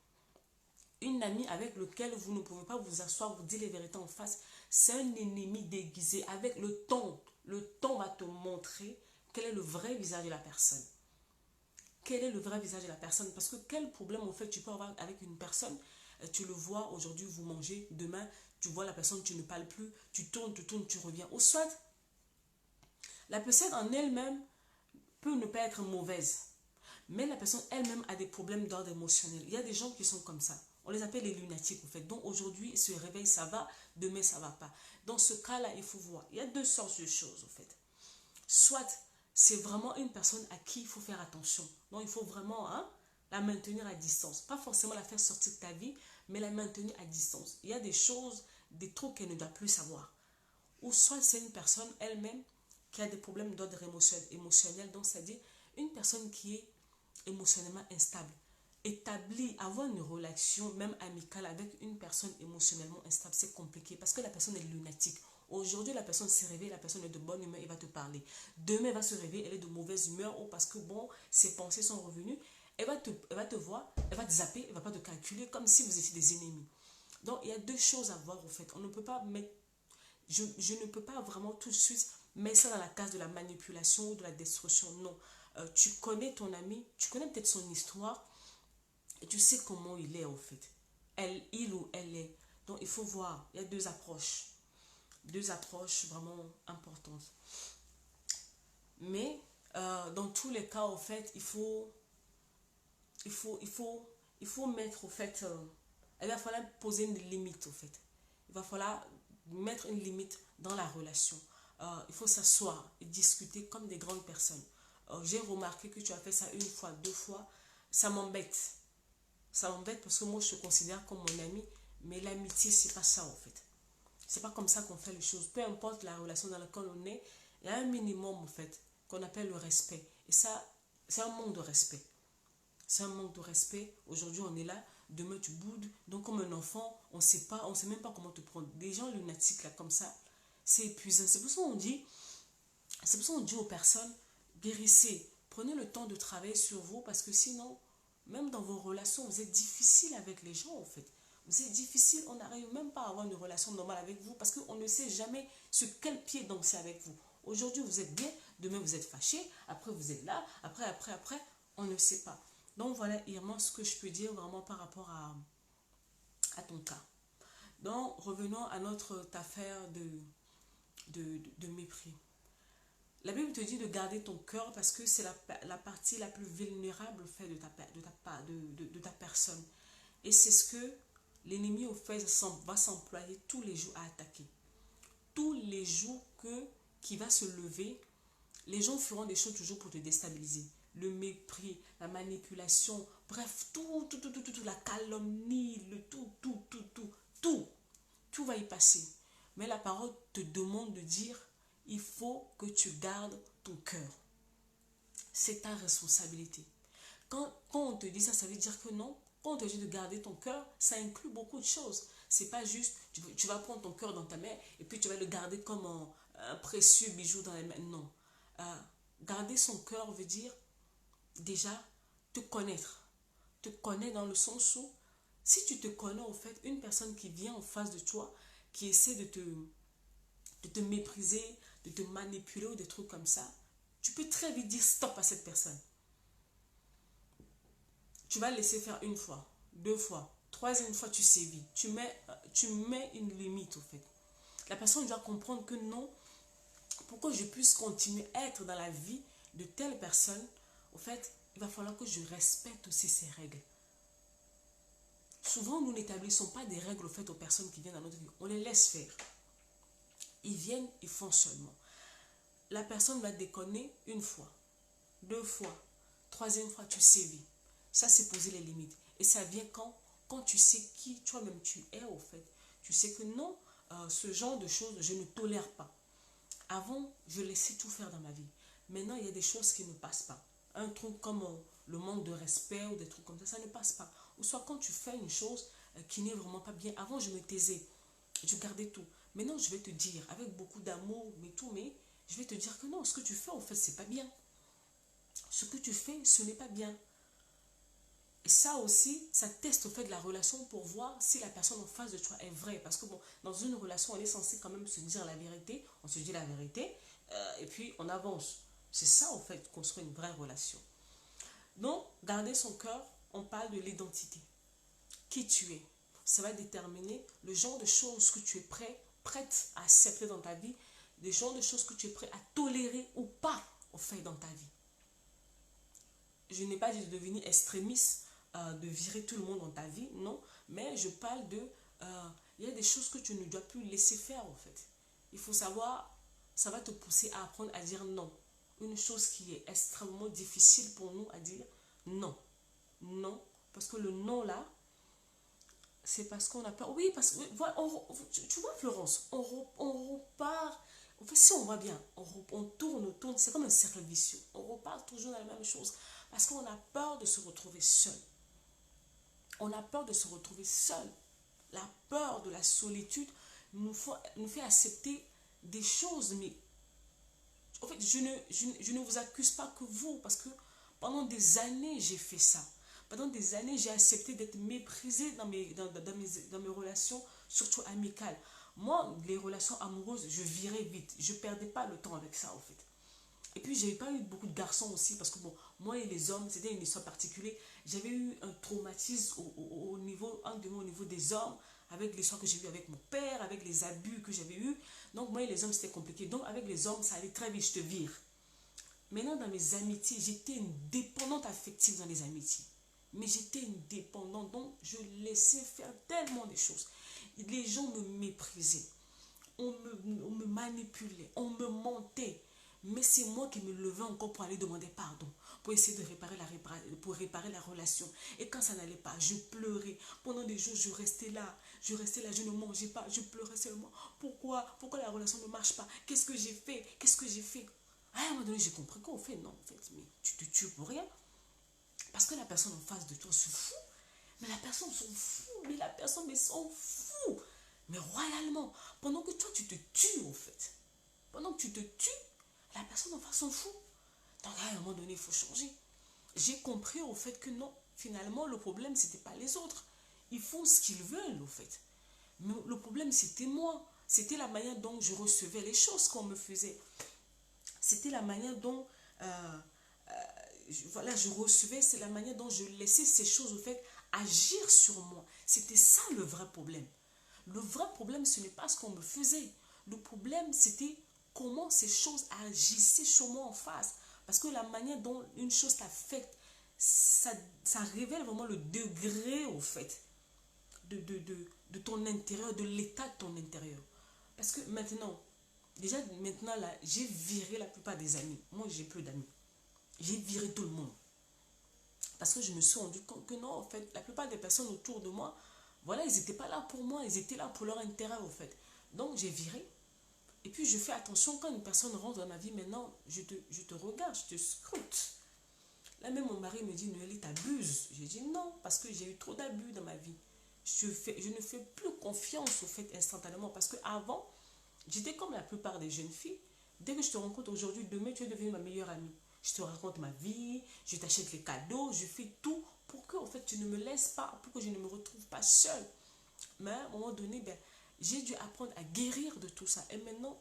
Une amie avec laquelle vous ne pouvez pas vous asseoir, vous dire les vérités en face, c'est un ennemi déguisé. Avec le temps va te montrer quel est le vrai visage de la personne. Quel est le vrai visage de la personne? Parce que quel problème au fait tu peux avoir avec une personne, tu le vois, aujourd'hui vous mangez, demain tu vois la personne, tu ne parles plus, tu tournes, tu reviens. Ou soit, la personne en elle-même peut ne pas être mauvaise, mais la personne elle-même a des problèmes d'ordre émotionnel. Il y a des gens qui sont comme ça. On les appelle les lunatiques, en fait. Donc aujourd'hui, ils se réveillent, ça va, demain, ça ne va pas. Dans ce cas-là, il faut voir. Il y a deux sortes de choses, en fait. Soit, c'est vraiment une personne à qui il faut faire attention. Donc il faut vraiment la maintenir à distance. Pas forcément la faire sortir de ta vie, mais la maintenir à distance. Il y a des choses, des trucs qu'elle ne doit plus savoir. Ou soit c'est une personne elle-même qui a des problèmes d'ordre émotionnel. Donc c'est-à-dire une personne qui est émotionnellement instable. Établir, avoir une relation même amicale avec une personne émotionnellement instable, c'est compliqué parce que la personne est lunatique. Aujourd'hui, la personne s'est réveillée, la personne est de bonne humeur, elle va te parler. Demain, elle va se réveiller, elle est de mauvaise humeur ou parce que bon, ses pensées sont revenues. Elle va te voir, elle va te zapper, elle ne va pas te calculer comme si vous étiez des ennemis. Donc, il y a deux choses à voir au fait. On ne peut pas mettre, je ne peux pas vraiment tout de suite mettre ça dans la case de la manipulation ou de la destruction. Non. Tu connais ton ami, tu connais peut-être son histoire et tu sais comment il est au fait. Il ou elle est. Donc, il faut voir. Il y a deux approches. Deux approches vraiment importantes. Mais, dans tous les cas, au fait, il faut mettre, au fait, il va falloir poser une limite, au fait. Il va falloir mettre une limite dans la relation. Il faut s'asseoir et discuter comme des grandes personnes. J'ai remarqué que tu as fait ça une fois, deux fois. Ça m'embête. Ça m'embête parce que moi, je te considère comme mon ami. Mais l'amitié, c'est pas ça, en fait. C'est pas comme ça qu'on fait les choses. Peu importe la relation dans laquelle on est, il y a un minimum, en fait, qu'on appelle le respect. Et ça, c'est un manque de respect. C'est un manque de respect. Aujourd'hui, on est là. Demain, tu boudes. Donc, comme un enfant, on ne sait pas, on sait même pas comment te prendre. Des gens lunatiques, là, comme ça, c'est épuisant. C'est pour ça qu'on dit, aux personnes, guérissez. Prenez le temps de travailler sur vous parce que sinon, même dans vos relations, vous êtes difficile avec les gens, en fait. Vous êtes difficile, on n'arrive même pas à avoir une relation normale avec vous parce qu'on ne sait jamais sur quel pied danser avec vous. Aujourd'hui, vous êtes bien, demain, vous êtes fâché, après, vous êtes là, après, on ne sait pas. Donc, voilà, Irma, ce que je peux dire vraiment par rapport à ton cas. Donc, revenons à notre affaire de mépris. La Bible te dit de garder ton cœur parce que c'est la partie la plus vulnérable fait de ta personne. Et c'est ce que l'ennemi au fait va s'employer tous les jours à attaquer. Tous les jours qui va se lever, les gens feront des choses toujours pour te déstabiliser. Le mépris, la manipulation, bref, tout, la calomnie, le tout va y passer. Mais la parole te demande de dire, il faut que tu gardes ton cœur. C'est ta responsabilité. Quand on te dit ça, ça veut dire que non. Quand on te dit de garder ton cœur, ça inclut beaucoup de choses. C'est pas juste, tu vas prendre ton cœur dans ta main et puis tu vas le garder comme un précieux bijou dans les mains. Non. Garder son cœur veut dire déjà te connaître. Te connaître dans le sens où, si tu te connais au fait, une personne qui vient en face de toi, qui essaie de te mépriser, de te manipuler ou des trucs comme ça, tu peux très vite dire stop à cette personne. Tu vas laisser faire une fois, deux fois, troisième fois, tu sévis. Tu mets une limite, au fait. La personne doit comprendre que non, pour que je puisse continuer à être dans la vie de telle personne, au fait, il va falloir que je respecte aussi ses règles. Souvent, nous n'établissons pas des règles, au fait, aux personnes qui viennent dans notre vie. On les laisse faire. Ils viennent, ils font seulement. La personne va déconner une fois, deux fois, troisième fois, tu sévis. Ça, c'est poser les limites. Et ça vient quand tu sais qui toi-même tu es, au fait. Tu sais que non, ce genre de choses, je ne tolère pas. Avant, je laissais tout faire dans ma vie. Maintenant, il y a des choses qui ne passent pas. Un truc comme le manque de respect ou des trucs comme ça ne passe pas. Ou soit quand tu fais une chose qui n'est vraiment pas bien. Avant, je me taisais. Je gardais tout. Maintenant, je vais te dire, avec beaucoup d'amour, mais je vais te dire que non, ce que tu fais, en fait, c'est pas bien. ce que tu fais, ce n'est pas bien. Et ça aussi, ça teste au fait de la relation pour voir si la personne en face de toi est vraie. Parce que bon, dans une relation, on est censé quand même se dire la vérité. On se dit la vérité et puis on avance. C'est ça, en fait, construire une vraie relation. Donc, garder son cœur, on parle de l'identité. Qui tu es. Ça va déterminer le genre de choses que tu es prête à accepter dans ta vie, le genre de choses que tu es prêt à tolérer ou pas, au fait, dans ta vie. Je n'ai pas dit de devenir extrémiste, de virer tout le monde dans ta vie, non, mais je parle de, il y a des choses que tu ne dois plus laisser faire, en fait. Il faut savoir, ça va te pousser à apprendre à dire non. Une chose qui est extrêmement difficile pour nous à dire non. Non, parce que le non là, c'est parce qu'on a peur. Oui, parce que, voilà, tu vois Florence, on repart. En fait, si on voit bien, on tourne, c'est comme un cercle vicieux. On repart toujours dans la même chose. Parce qu'on a peur de se retrouver seul. On a peur de se retrouver seul. La peur de la solitude nous fait accepter des choses. Mais en fait, je ne vous accuse pas que vous. Parce que pendant des années, j'ai fait ça. Pendant des années, j'ai accepté d'être méprisée dans mes relations, surtout amicales. Moi, les relations amoureuses, je virais vite. Je ne perdais pas le temps avec ça, en fait. Et puis, je n'avais pas eu beaucoup de garçons aussi, parce que bon, moi et les hommes, c'était une histoire particulière. J'avais eu un traumatisme au niveau, au niveau des hommes, avec l'histoire que j'ai eue avec mon père, avec les abus que j'avais eus. Donc, moi et les hommes, c'était compliqué. Donc, avec les hommes, ça allait très vite, je te vire. Maintenant, dans mes amitiés, j'étais une dépendante affective dans les amitiés. Mais j'étais une dépendante, donc je laissais faire tellement de choses. Les gens me méprisaient, on me manipulait, on me mentait. Mais c'est moi qui me levais encore pour aller demander pardon, pour essayer de réparer la relation. Et quand ça n'allait pas, je pleurais. Pendant des jours, je restais là, je ne mangeais pas, je pleurais seulement. Pourquoi la relation ne marche pas? Qu'est-ce que j'ai fait? À un moment donné, j'ai compris qu'en fait, non, en fait, mais tu te tues pour rien. Parce que la personne en face de toi se fout. Mais la personne s'en fout. Mais la personne s'en fout. Mais royalement. Pendant que toi, tu te tues, en fait. Pendant que tu te tues, la personne en face s'en fout. Donc, à un moment donné, il faut changer. J'ai compris, au fait, que non. Finalement, le problème, c'était pas les autres. Ils font ce qu'ils veulent, au fait. Mais le problème, c'était moi. C'était la manière dont je recevais les choses qu'on me faisait. C'était la manière dont... voilà, je recevais, c'est la manière dont je laissais ces choses, au fait, agir sur moi. C'était ça le vrai problème. Le vrai problème, ce n'est pas ce qu'on me faisait. Le problème, c'était comment ces choses agissaient sur moi en face. Parce que la manière dont une chose t'affecte, ça révèle vraiment le degré, au fait, de ton intérieur, de l'état de ton intérieur. Parce que maintenant, déjà maintenant, là, j'ai viré la plupart des amis. Moi, j'ai peu d'amis. J'ai viré tout le monde. Parce que je me suis rendu compte que non, en fait, la plupart des personnes autour de moi, voilà, ils n'étaient pas là pour moi, ils étaient là pour leur intérêt, en fait. Donc, j'ai viré. Et puis, je fais attention quand une personne rentre dans ma vie, maintenant, je te regarde, je te scrute. Là, même mon mari me dit, Noélie, t'abuses. J'ai dit non, parce que j'ai eu trop d'abus dans ma vie. Je ne fais plus confiance, au fait, instantanément. Parce qu'avant, j'étais comme la plupart des jeunes filles. Dès que je te rencontre aujourd'hui, demain, tu es devenue ma meilleure amie. Je te raconte ma vie, je t'achète les cadeaux, je fais tout pour que en fait, tu ne me laisses pas, pour que je ne me retrouve pas seule. Mais à un moment donné, ben, j'ai dû apprendre à guérir de tout ça. Et maintenant,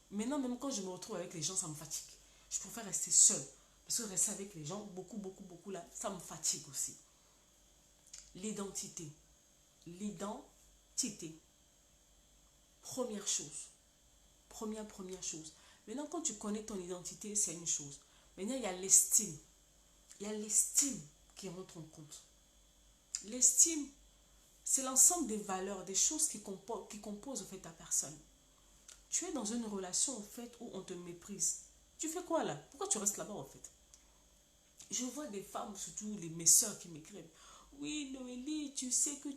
même quand je me retrouve avec les gens, ça me fatigue. Je préfère rester seule. Parce que rester avec les gens, beaucoup là, ça me fatigue aussi. L'identité. L'identité. Première chose. Première chose. Maintenant, quand tu connais ton identité, c'est une chose. Maintenant, il y a l'estime. Il y a l'estime qui rentre en compte. L'estime, c'est l'ensemble des valeurs, des choses qui composent en fait ta personne. Tu es dans une relation en fait où on te méprise. Tu fais quoi là? Pourquoi tu restes là-bas en fait? Je vois des femmes, surtout mes soeurs qui m'écrivent. Oui, Noélie, tu sais que.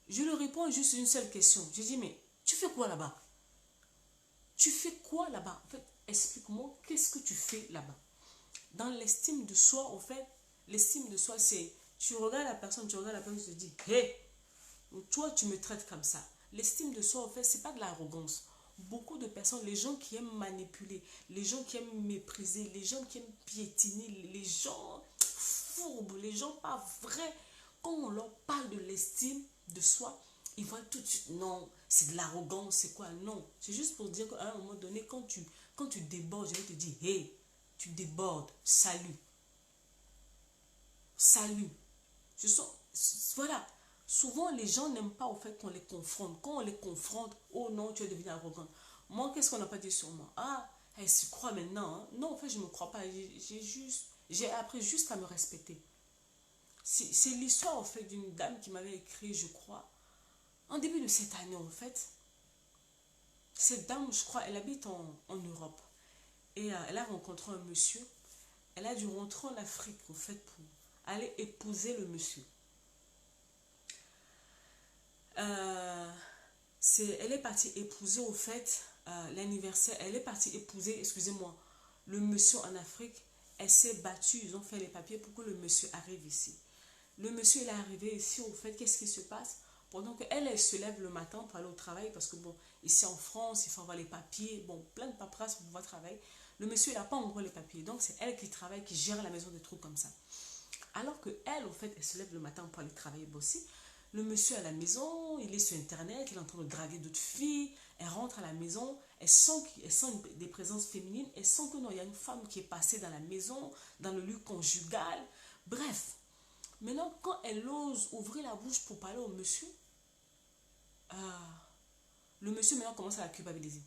Je leur réponds juste une seule question. Je dis, mais tu fais quoi là-bas? Tu fais quoi là-bas? En fait, explique-moi, qu'est-ce que tu fais là-bas? Dans l'estime de soi, en fait, l'estime de soi, c'est, tu regardes la personne, tu te dis, hé, toi, tu me traites comme ça. L'estime de soi, en fait, c'est pas de l'arrogance. beaucoup de personnes, les gens qui aiment manipuler, les gens qui aiment mépriser, les gens qui aiment piétiner, les gens fourbes, les gens pas vrais, quand on leur parle de l'estime de soi, ils voient tout de suite, non, c'est de l'arrogance, c'est quoi? Non, c'est juste pour dire qu'à un moment donné, quand tu débordes, je vais te dire, hey, tu débordes, salut, salut. Je sens, voilà, souvent les gens n'aiment pas au fait qu'on les confronte. Quand on les confronte, oh non, tu es devenu arrogant. Moi, qu'est-ce qu'on n'a pas dit sur moi? Ah, elle se croit maintenant, hein. Non, en fait, je ne me crois pas. J'ai appris juste à me respecter. C'est l'histoire, en fait, d'une dame qui m'avait écrit, je crois, en début de cette année, en fait. Cette dame, je crois, elle habite en Europe. Et elle a rencontré un monsieur. Elle a dû rentrer en Afrique, en fait, pour aller épouser le monsieur. Euh, elle est partie épouser, au fait, l'anniversaire. Elle est partie épouser, excusez-moi, le monsieur en Afrique. Elle s'est battue, ils ont fait les papiers pour que le monsieur arrive ici. Le monsieur, il est arrivé ici, au fait, qu'est-ce qui se passe? Pendant qu'elle, elle se lève le matin pour aller au travail, parce que bon, ici en France, il faut avoir les papiers, bon, plein de paperasses pour pouvoir travailler. Le monsieur, il n'a pas encore les papiers, donc c'est elle qui travaille, qui gère la maison, des trucs comme ça. Alors que elle, au fait, elle se lève le matin pour aller travailler, bosser. Le monsieur à la maison, il est sur Internet, il est en train de draguer d'autres filles. Elle rentre à la maison, elle sent des présences féminines, elle sent que non, il y a une femme qui est passée dans la maison, dans le lieu conjugal. Bref, maintenant, quand elle ose ouvrir la bouche pour parler au monsieur, le monsieur maintenant commence à la culpabiliser.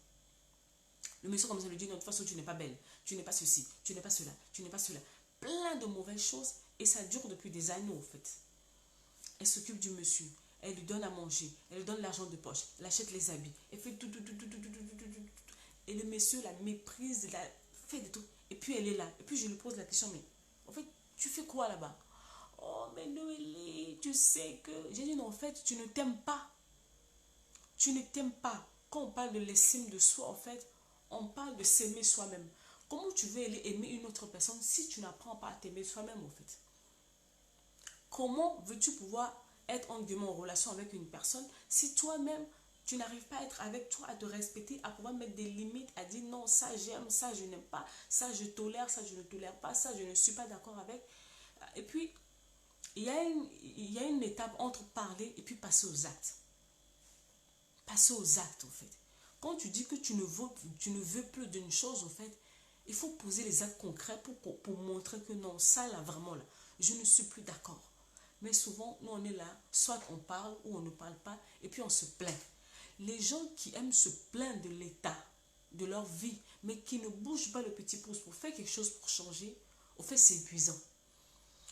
Le monsieur commence à lui dire, non, de toute façon, tu n'es pas belle, tu n'es pas ceci, tu n'es pas cela, tu n'es pas cela. Plein de mauvaises choses, et ça dure depuis des années, en fait. Elle s'occupe du monsieur, elle lui donne à manger, elle lui donne l'argent de poche, elle achète les habits, elle fait tout, tout, tout, tout, tout, tout, tout, tout, tout. Et le monsieur la méprise, la fait des trucs. Et puis elle est là. Et puis je lui pose la question, mais en fait, tu fais quoi là-bas? Oh, mais Noélie, tu sais que... J'ai dit, non, en fait, tu ne t'aimes pas. Tu ne t'aimes pas. Quand on parle de l'estime de soi, en fait, on parle de s'aimer soi-même. Comment tu veux aller aimer une autre personne si tu n'apprends pas à t'aimer soi-même, en fait? Comment veux-tu pouvoir être en relation avec une personne si toi-même, tu n'arrives pas à être avec toi, à te respecter, à pouvoir mettre des limites, à dire non, ça j'aime, ça je n'aime pas, ça je tolère, ça je ne tolère pas, ça je ne suis pas d'accord avec. Et puis, il y a une étape entre parler et puis passer aux actes. Passer aux actes, en fait. Quand tu dis que tu ne veux plus d'une chose, en fait, il faut poser les actes concrets pour montrer que non, ça là, vraiment là, je ne suis plus d'accord. Mais souvent, nous on est là, soit on parle ou on ne parle pas, et puis on se plaint. Les gens qui aiment se plaindre de l'état de leur vie, mais qui ne bougent pas le petit pouce pour faire quelque chose pour changer, au fait, c'est épuisant.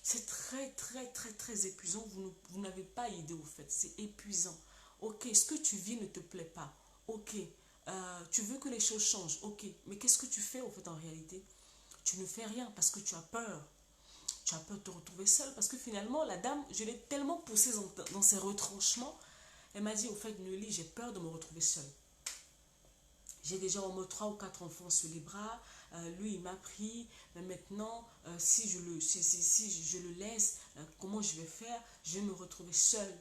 C'est très, très, très, très épuisant. Vous n'avez pas idée, au fait. C'est épuisant. Ok, ce que tu vis ne te plaît pas. Ok, tu veux que les choses changent. Ok, mais qu'est-ce que tu fais, au fait, en réalité? Tu ne fais rien parce que tu as peur. Tu as peur de te retrouver seule parce que finalement, la dame, je l'ai tellement poussée dans ses retranchements. Elle m'a dit, au fait, Nelly, j'ai peur de me retrouver seule. J'ai déjà au moins 3 ou 4 enfants sur les bras. Lui, il m'a pris. Mais maintenant, si je le laisse, comment je vais faire? Je vais me retrouver seule.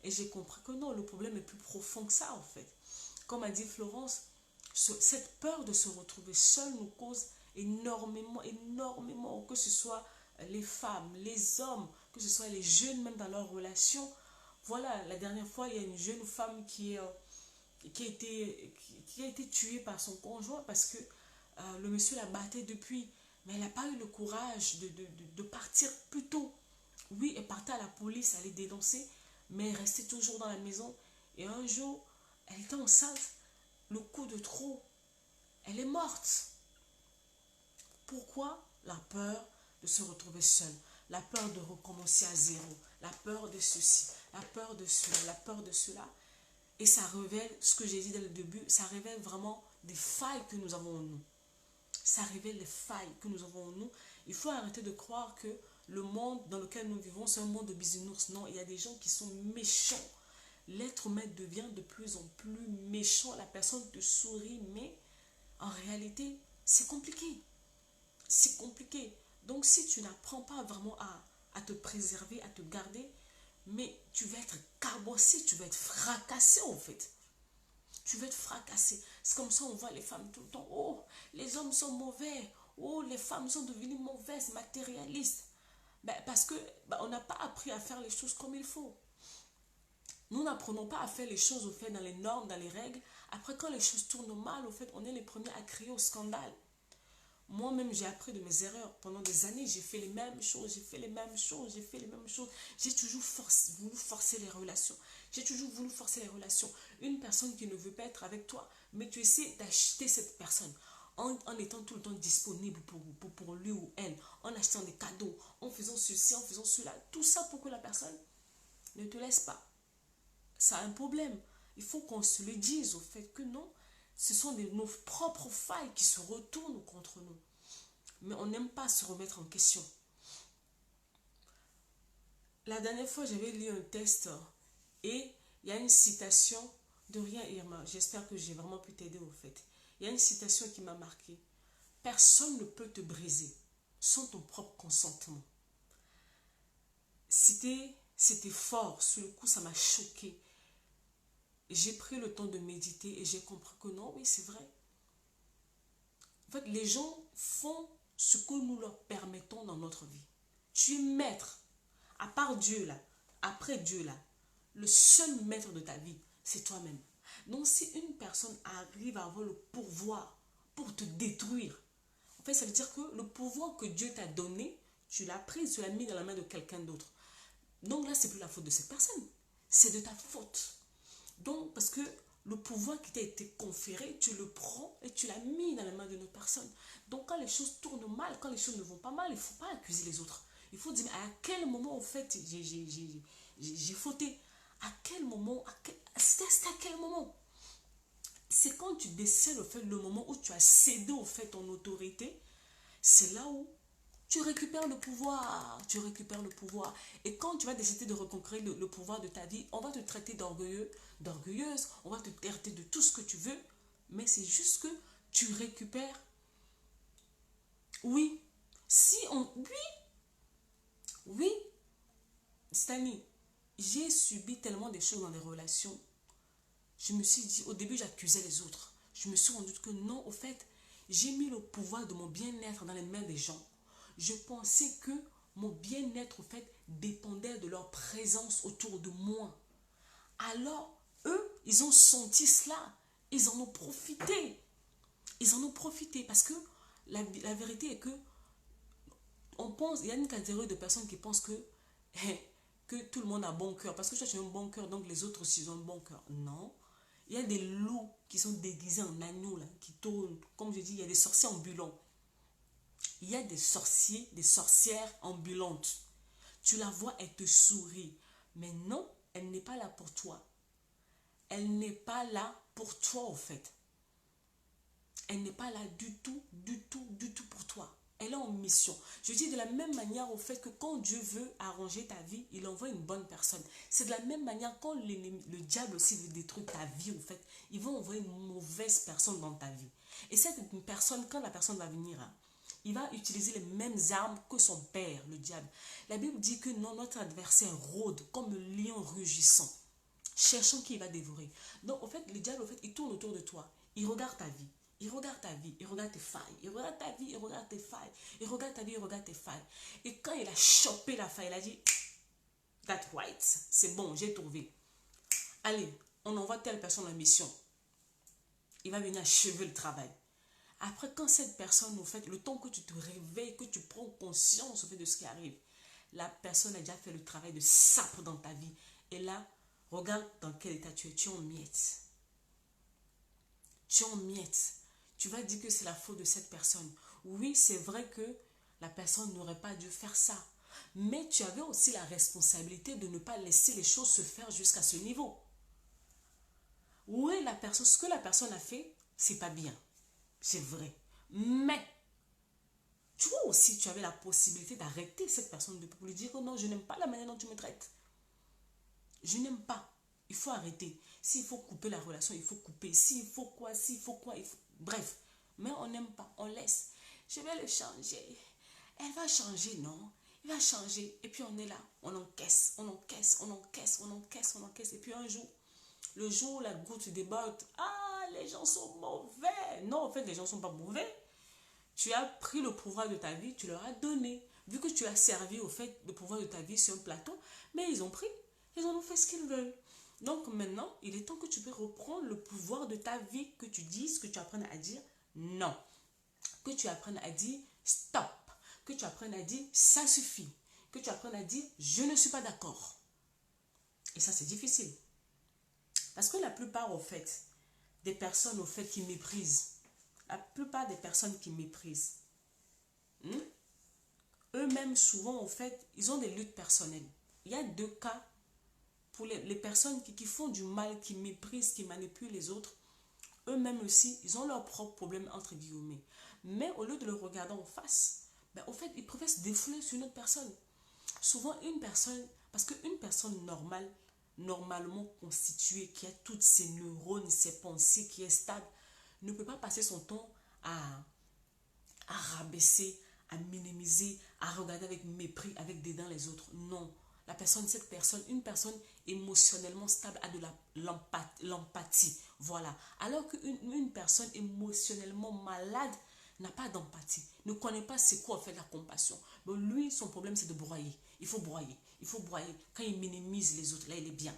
Et j'ai compris que non, le problème est plus profond que ça, en fait. Comme a dit Florence, cette peur de se retrouver seule nous cause énormément, énormément, que ce soit les femmes, les hommes, que ce soit les jeunes, même dans leurs relations. Voilà, la dernière fois, il y a une jeune femme qui a été tuée par son conjoint parce que le monsieur la battait depuis. Mais elle n'a pas eu le courage de partir plus tôt. Oui, elle partait à la police, elle allait dénoncer, mais elle restait toujours dans la maison. Et un jour, elle était enceinte. Le coup de trop, elle est morte. Pourquoi? La peur de se retrouver seule, la peur de recommencer à zéro, la peur de ceci, la peur de cela, la peur de cela. Et ça révèle, ce que j'ai dit dès le début, ça révèle vraiment des failles que nous avons en nous. Ça révèle les failles que nous avons en nous. Il faut arrêter de croire que le monde dans lequel nous vivons, c'est un monde de bisounours. Non, il y a des gens qui sont méchants. L'être humain devient de plus en plus méchant. La personne te sourit, mais en réalité, c'est compliqué. C'est compliqué. Donc, si tu n'apprends pas vraiment à te préserver, à te garder, mais tu vas être cabossé, tu vas être fracassé en fait. Tu veux te fracasser. C'est comme ça on voit les femmes tout le temps. Oh, les hommes sont mauvais. Oh, les femmes sont devenues mauvaises, matérialistes. Ben, parce que on n'a pas appris à faire les choses comme il faut. Nous n'apprenons pas à faire les choses au fait dans les normes, dans les règles. Après, quand les choses tournent mal, au fait, on est les premiers à crier au scandale. Moi-même, j'ai appris de mes erreurs. Pendant des années, j'ai fait les mêmes choses, j'ai fait les mêmes choses, j'ai fait les mêmes choses. J'ai toujours voulu forcer les relations. J'ai toujours voulu forcer les relations. Une personne qui ne veut pas être avec toi, mais tu essaies d'acheter cette personne en étant tout le temps disponible pour lui ou elle, en achetant des cadeaux, en faisant ceci, en faisant cela. Tout ça pour que la personne ne te laisse pas. Ça a un problème. Il faut qu'on se le dise au fait que non, ce sont nos propres failles qui se retournent contre nous. Mais on n'aime pas se remettre en question. La dernière fois, j'avais lu un test et il y a une citation de rien, Irma. J'espère que j'ai vraiment pu t'aider au fait. Il y a une citation qui m'a marqué. Personne ne peut te briser sans ton propre consentement. C'était fort. Sur le coup, ça m'a choqué. J'ai pris le temps de méditer et j'ai compris que non, oui, c'est vrai. En fait, les gens font ce que nous leur permettons dans notre vie. Tu es maître. À part Dieu là, après Dieu là, le seul maître de ta vie, c'est toi-même. Donc si une personne arrive à avoir le pouvoir pour te détruire, en fait, ça veut dire que le pouvoir que Dieu t'a donné, tu l'as pris, tu l'as mis dans la main de quelqu'un d'autre. Donc là, c'est plus la faute de cette personne. C'est de ta faute. Donc, parce que le pouvoir qui t'a été conféré, tu le prends et tu l'as mis dans la main d'une autre personne. Donc, quand les choses tournent mal, quand les choses ne vont pas mal, il ne faut pas accuser les autres. Il faut dire à quel moment, en fait, j'ai fauté. À quel moment, c'était à quel moment? C'est quand tu décèles, au fait, le moment où tu as cédé, au fait, ton autorité, c'est là où tu récupères le pouvoir, tu récupères le pouvoir. Et quand tu vas décider de reconquérir le pouvoir de ta vie, on va te traiter d'orgueilleux, d'orgueilleuse, on va te traiter de tout ce que tu veux, mais c'est juste que tu récupères. Oui, oui, Stani, j'ai subi tellement de choses dans les relations. Je me suis dit, au début j'accusais les autres. Je me suis rendu compte que non, au fait, j'ai mis le pouvoir de mon bien-être dans les mains des gens. Je pensais que mon bien-être, au fait, dépendait de leur présence autour de moi. Alors, eux, ils ont senti cela. Ils en ont profité. Ils en ont profité parce que la vérité est que on pense, il y a une catégorie de personnes qui pensent que tout le monde a bon cœur. Parce que toi, tu as un bon cœur, donc les autres aussi ont un bon cœur. Non. Il y a des loups qui sont déguisés en agneaux, là, qui tournent. Comme je dis, il y a des sorciers ambulants. Il y a des sorciers, des sorcières ambulantes. Tu la vois, elle te sourit. Mais non, elle n'est pas là pour toi. Elle n'est pas là pour toi, au fait. Elle n'est pas là du tout, du tout, du tout pour toi. Elle est en mission. Je dis de la même manière au fait que quand Dieu veut arranger ta vie, il envoie une bonne personne. C'est de la même manière quand le diable aussi veut détruire ta vie, au fait, il va envoyer une mauvaise personne dans ta vie. Et cette personne, quand la personne va venir, il va utiliser les mêmes armes que son père, le diable. La Bible dit que non, notre adversaire rôde comme un lion rugissant, cherchant qui il va dévorer. Donc, au fait, le diable, au fait, il tourne autour de toi. Il regarde ta vie. Il regarde ta vie, il regarde tes failles, il regarde ta vie, il regarde tes failles, il regarde ta vie, il regarde tes failles. Et quand il a chopé la faille, il a dit, that's right, c'est bon, j'ai trouvé. Allez, on envoie telle personne en mission. Il va venir achever le travail. Après, quand cette personne, au fait, le temps que tu te réveilles, que tu prends conscience au fait de ce qui arrive, la personne a déjà fait le travail de sape dans ta vie. Et là, regarde dans quel état tu es. Tu es en miettes. Tu es en miettes. Tu vas dire que c'est la faute de cette personne. Oui, c'est vrai que la personne n'aurait pas dû faire ça. Mais tu avais aussi la responsabilité de ne pas laisser les choses se faire jusqu'à ce niveau. Oui, ce que la personne a fait, c'est pas bien. C'est vrai. Mais, tu vois aussi, tu avais la possibilité d'arrêter cette personne pour lui dire que non, je n'aime pas la manière dont tu me traites. Je n'aime pas. Il faut arrêter. S'il faut couper la relation, il faut couper. S'il faut quoi, bref. Mais on n'aime pas, on laisse. Je vais le changer. Elle va changer, non? Il va changer. Et puis on est là, on encaisse, on encaisse, on encaisse, on encaisse, on encaisse. Et puis un jour, Le jour où la goutte déborde, ah, les gens sont mauvais. Non, en fait, les gens ne sont pas mauvais. Tu as pris le pouvoir de ta vie, tu leur as donné. Vu que tu as servi au fait le pouvoir de ta vie sur un plateau, mais ils ont pris, ils en ont fait ce qu'ils veulent. Donc maintenant, il est temps que tu peux reprendre le pouvoir de ta vie, que tu dises, que tu apprennes à dire non. Que tu apprennes à dire stop. Que tu apprennes à dire ça suffit. Que tu apprennes à dire je ne suis pas d'accord. Et ça, c'est difficile. Parce que la plupart, au fait, des personnes, au fait, qui méprisent, la plupart des personnes qui méprisent, eux-mêmes, souvent, au fait, ils ont des luttes personnelles. Il y a deux cas pour les personnes qui font du mal, qui méprisent, qui manipulent les autres. Eux-mêmes aussi, ils ont leurs propres problèmes, entre guillemets. Mais au lieu de le regarder en face, ben, au fait, ils préfèrent se défouler sur une autre personne. Souvent, une personne, parce qu'une personne normale, normalement constituée, qui a toutes ses neurones, ses pensées, qui est stable, ne peut pas passer son temps à rabaisser, à minimiser, à regarder avec mépris, avec dédain les autres. Non. La personne, cette personne, une personne émotionnellement stable a de l'empathie. Voilà. Alors qu'une personne émotionnellement malade n'a pas d'empathie, ne connaît pas c'est quoi en fait la compassion. Mais lui, son problème, c'est de broyer. Il faut broyer. Il faut broyer. Quand il minimise les autres, là, il est bien.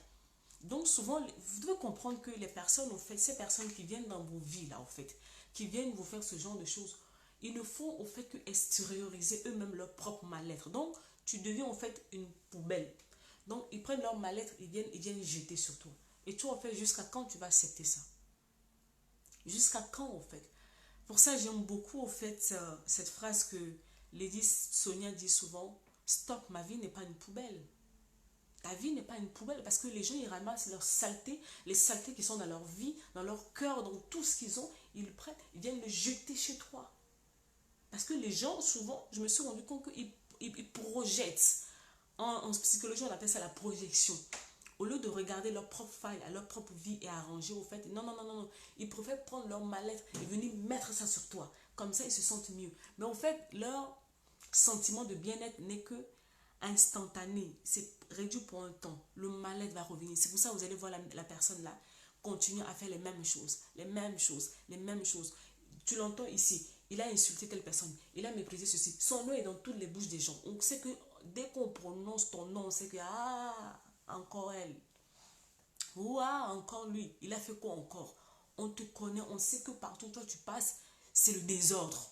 Donc souvent, vous devez comprendre que les personnes, au fait, ces personnes qui viennent dans vos vies, là, au fait, qui viennent vous faire ce genre de choses, ils ne font au fait que extérioriser eux-mêmes leur propre mal-être. Donc, tu deviens en fait une poubelle. Donc, ils prennent leur mal-être, ils viennent jeter sur toi. Et toi, en fait, jusqu'à quand tu vas accepter ça? Jusqu'à quand, en fait? Pour ça, j'aime beaucoup, en fait, cette phrase que Lady Sonia dit souvent, stop, ma vie n'est pas une poubelle. Ta vie n'est pas une poubelle parce que les gens, ils ramassent leurs saletés, les saletés qui sont dans leur vie, dans leur cœur, dans tout ce qu'ils ont, ils le prennent, ils viennent le jeter chez toi. Parce que les gens, souvent, je me suis rendu compte qu'ils projettent. En psychologie, on appelle ça la projection. Au lieu de regarder leur propre faille, leur propre vie et arranger au fait, non, non, non, non, non. Ils préfèrent prendre leur mal-être et venir mettre ça sur toi. Comme ça, ils se sentent mieux. Mais en fait, leur sentiment de bien-être n'est que instantané. C'est réduit pour un temps. Le mal-être va revenir. C'est pour ça que vous allez voir la personne là continuer à faire les mêmes choses. Les mêmes choses. Les mêmes choses. Tu l'entends ici. Il a insulté telle personne. Il a méprisé ceci. Son nom est dans toutes les bouches des gens. On sait que dès qu'on prononce ton nom, on sait que ah, encore elle. Ou ah, encore lui. Il a fait quoi encore? On te connaît. On sait que partout où toi tu passes, c'est le désordre.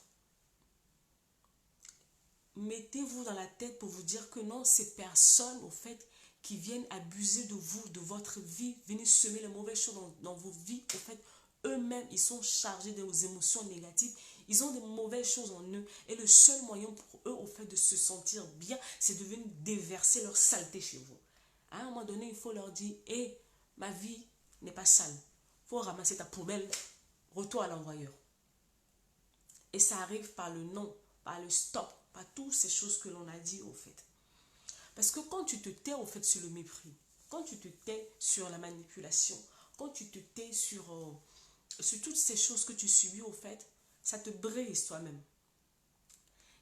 Mettez-vous dans la tête pour vous dire que non, ces personnes, au fait, qui viennent abuser de vous, de votre vie, venir semer les mauvaises choses dans vos vies, au fait, eux-mêmes, ils sont chargés des émotions négatives, ils ont des mauvaises choses en eux, et le seul moyen pour eux, au fait, de se sentir bien, c'est de venir déverser leur saleté chez vous. À un moment donné, il faut leur dire, hé, ma vie n'est pas sale, il faut ramasser ta poubelle, retour à l'envoyeur. Et ça arrive par le non, par le stop, par toutes ces choses que l'on a dit au fait. Parce que quand tu te tais au fait sur le mépris, quand tu te tais sur la manipulation, quand tu te tais sur toutes ces choses que tu subis au fait, ça te brise toi-même.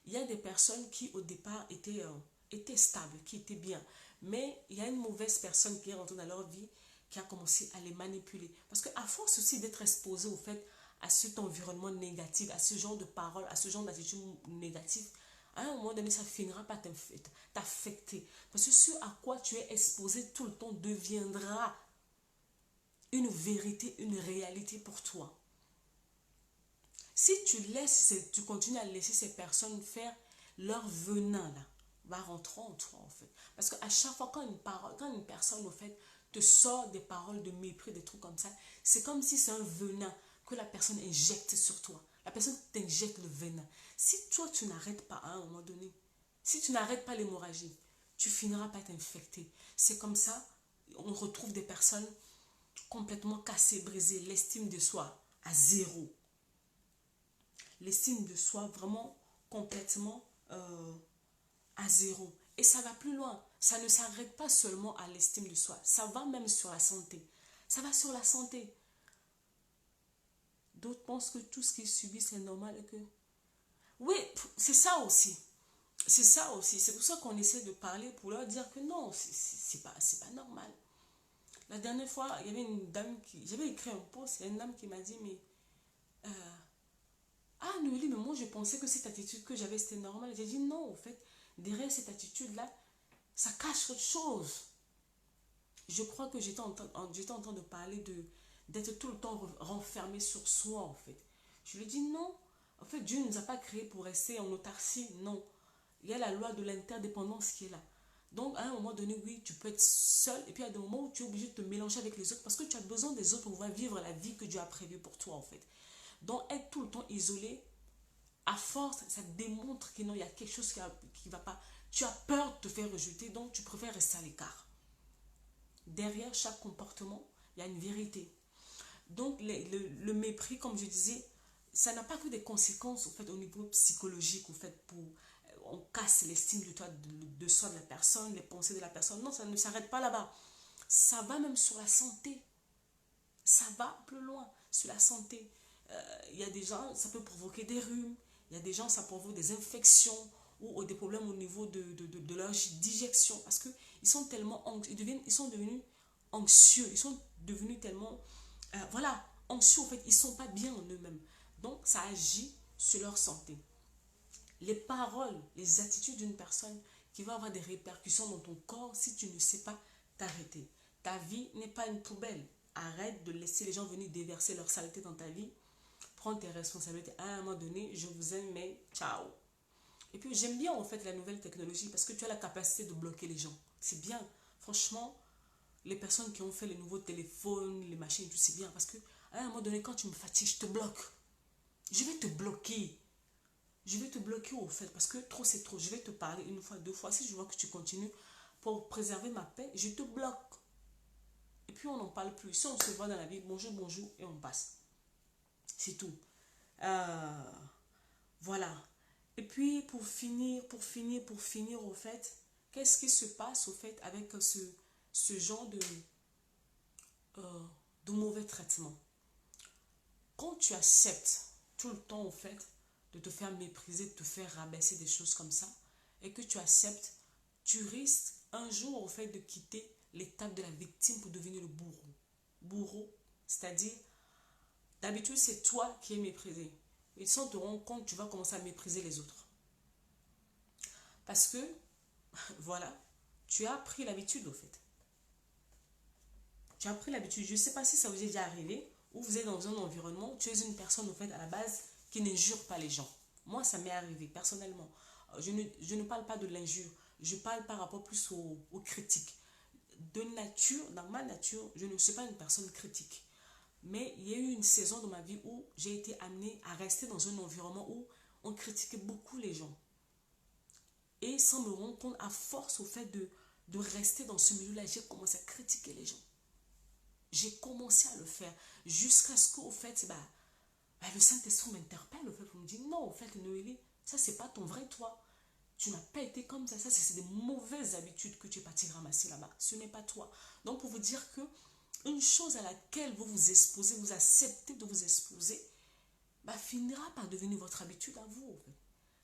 Il y a des personnes qui au départ étaient stables, qui étaient bien. Mais il y a une mauvaise personne qui est rentrée dans leur vie, qui a commencé à les manipuler. Parce qu'à force aussi d'être exposé au fait à cet environnement négatif, à ce genre de paroles, à ce genre d'attitude négative, à un moment donné, ça finira par t'affecter. Parce que ce à quoi tu es exposé tout le temps deviendra une vérité, une réalité pour toi. Si tu continues à laisser ces personnes faire leur venin là, va rentrer en toi en fait. Parce qu'à chaque fois quand une personne au fait te sort des paroles de mépris, des trucs comme ça, c'est comme si c'est un venin que la personne injecte sur toi. La personne t'injecte le venin. Si toi tu n'arrêtes pas à un moment donné, si tu n'arrêtes pas l'hémorragie, tu finiras par t'infecter. C'est comme ça, on retrouve des personnes complètement cassées, brisées, l'estime de soi à zéro. L'estime de soi vraiment complètement à zéro. Et ça va plus loin. Ça ne s'arrête pas seulement à l'estime de soi. Ça va même sur la santé. Ça va sur la santé. D'autres pensent que tout ce qu'ils subissent c'est normal et que... Oui, c'est ça aussi. C'est ça aussi. C'est pour ça qu'on essaie de parler pour leur dire que non, c'est pas normal. La dernière fois, il y avait une dame qui... J'avais écrit un post, il y a une dame qui m'a dit, mais... euh, ah, Noélie, mais moi, je pensais que cette attitude que j'avais, c'était normal. J'ai dit, non, en fait, derrière cette attitude-là, ça cache autre chose. Je crois que j'étais en train de parler d'être tout le temps renfermé sur soi, en fait. Je lui dis, non. En fait, Dieu ne nous a pas créés pour rester en autarcie, non. Il y a la loi de l'interdépendance qui est là. Donc, à un moment donné, oui, tu peux être seul. Et puis, il y a des moments où tu es obligé de te mélanger avec les autres parce que tu as besoin des autres pour pouvoir vivre la vie que Dieu a prévue pour toi, en fait. Donc, être tout le temps isolé, à force, ça démontre qu'il y a quelque chose qui ne va pas. Tu as peur de te faire rejeter, donc tu préfères rester à l'écart. Derrière chaque comportement, il y a une vérité. Donc, le mépris, comme je disais, ça n'a pas que des conséquences au fait, au niveau psychologique, au fait, on casse l'estime de soi de la personne, les pensées de la personne. Non, ça ne s'arrête pas là-bas. Ça va même sur la santé. Ça va plus loin sur la santé. Il y a des gens, ça peut provoquer des rhumes. Il y a des gens, ça provoque des infections ou des problèmes au niveau de leur digestion. Parce qu'ils sont tellement anxieux, ils sont devenus anxieux. Ils sont devenus tellement, voilà, anxieux. En fait, ils ne sont pas bien en eux-mêmes. Donc, ça agit sur leur santé. Les paroles, les attitudes d'une personne qui va avoir des répercussions dans ton corps si tu ne sais pas t'arrêter. Ta vie n'est pas une poubelle. Arrête de laisser les gens venir déverser leur saleté dans ta vie. Prends tes responsabilités. À un moment donné, je vous aime, mais ciao. Et puis, j'aime bien en fait la nouvelle technologie parce que tu as la capacité de bloquer les gens. C'est bien. Franchement, les personnes qui ont fait les nouveaux téléphones, les machines, tout, c'est bien. Parce que à un moment donné, quand tu me fatigues, je te bloque. Je vais te bloquer. Je vais te bloquer au fait parce que trop c'est trop. Je vais te parler une fois, deux fois. Si je vois que tu continues pour préserver ma paix, je te bloque. Et puis on n'en parle plus. Si on se voit dans la vie, bonjour, bonjour, et on passe. C'est tout. Euh, voilà. Et puis pour finir au fait, qu'est-ce qui se passe au fait avec ce genre euh, de mauvais traitement? Quand tu acceptes tout le temps au fait de te faire mépriser, de te faire rabaisser des choses comme ça, et que tu acceptes, tu risques un jour au fait de quitter l'étape de la victime pour devenir le bourreau. Bourreau, c'est-à-dire, d'habitude c'est toi qui es méprisé. Et sans te rendre compte, tu vas commencer à mépriser les autres. Parce que, voilà, tu as pris l'habitude au fait. Tu as pris l'habitude, je ne sais pas si ça vous est déjà arrivé, ou vous êtes dans un environnement où tu es une personne au fait à la base qui n'injure pas les gens. Moi, ça m'est arrivé personnellement. Je ne parle pas de l'injure, je parle par rapport plus aux critiques. De nature, dans ma nature, je ne suis pas une personne critique. Mais il y a eu une saison dans ma vie où j'ai été amenée à rester dans un environnement où on critiquait beaucoup les gens. Et sans me rendre compte, à force au fait de rester dans ce milieu-là, j'ai commencé à critiquer les gens. J'ai commencé à le faire jusqu'à ce qu'au fait, le Saint-Esprit m'interpelle au fait pour me dire non, au fait, Noélie, ça, c'est pas ton vrai toi. Tu n'as pas été comme ça. Ça, c'est des mauvaises habitudes que tu es parti ramasser là-bas. Ce n'est pas toi. Donc, pour vous dire que une chose à laquelle vous vous exposez, vous acceptez de vous exposer, finira par devenir votre habitude à vous. En fait.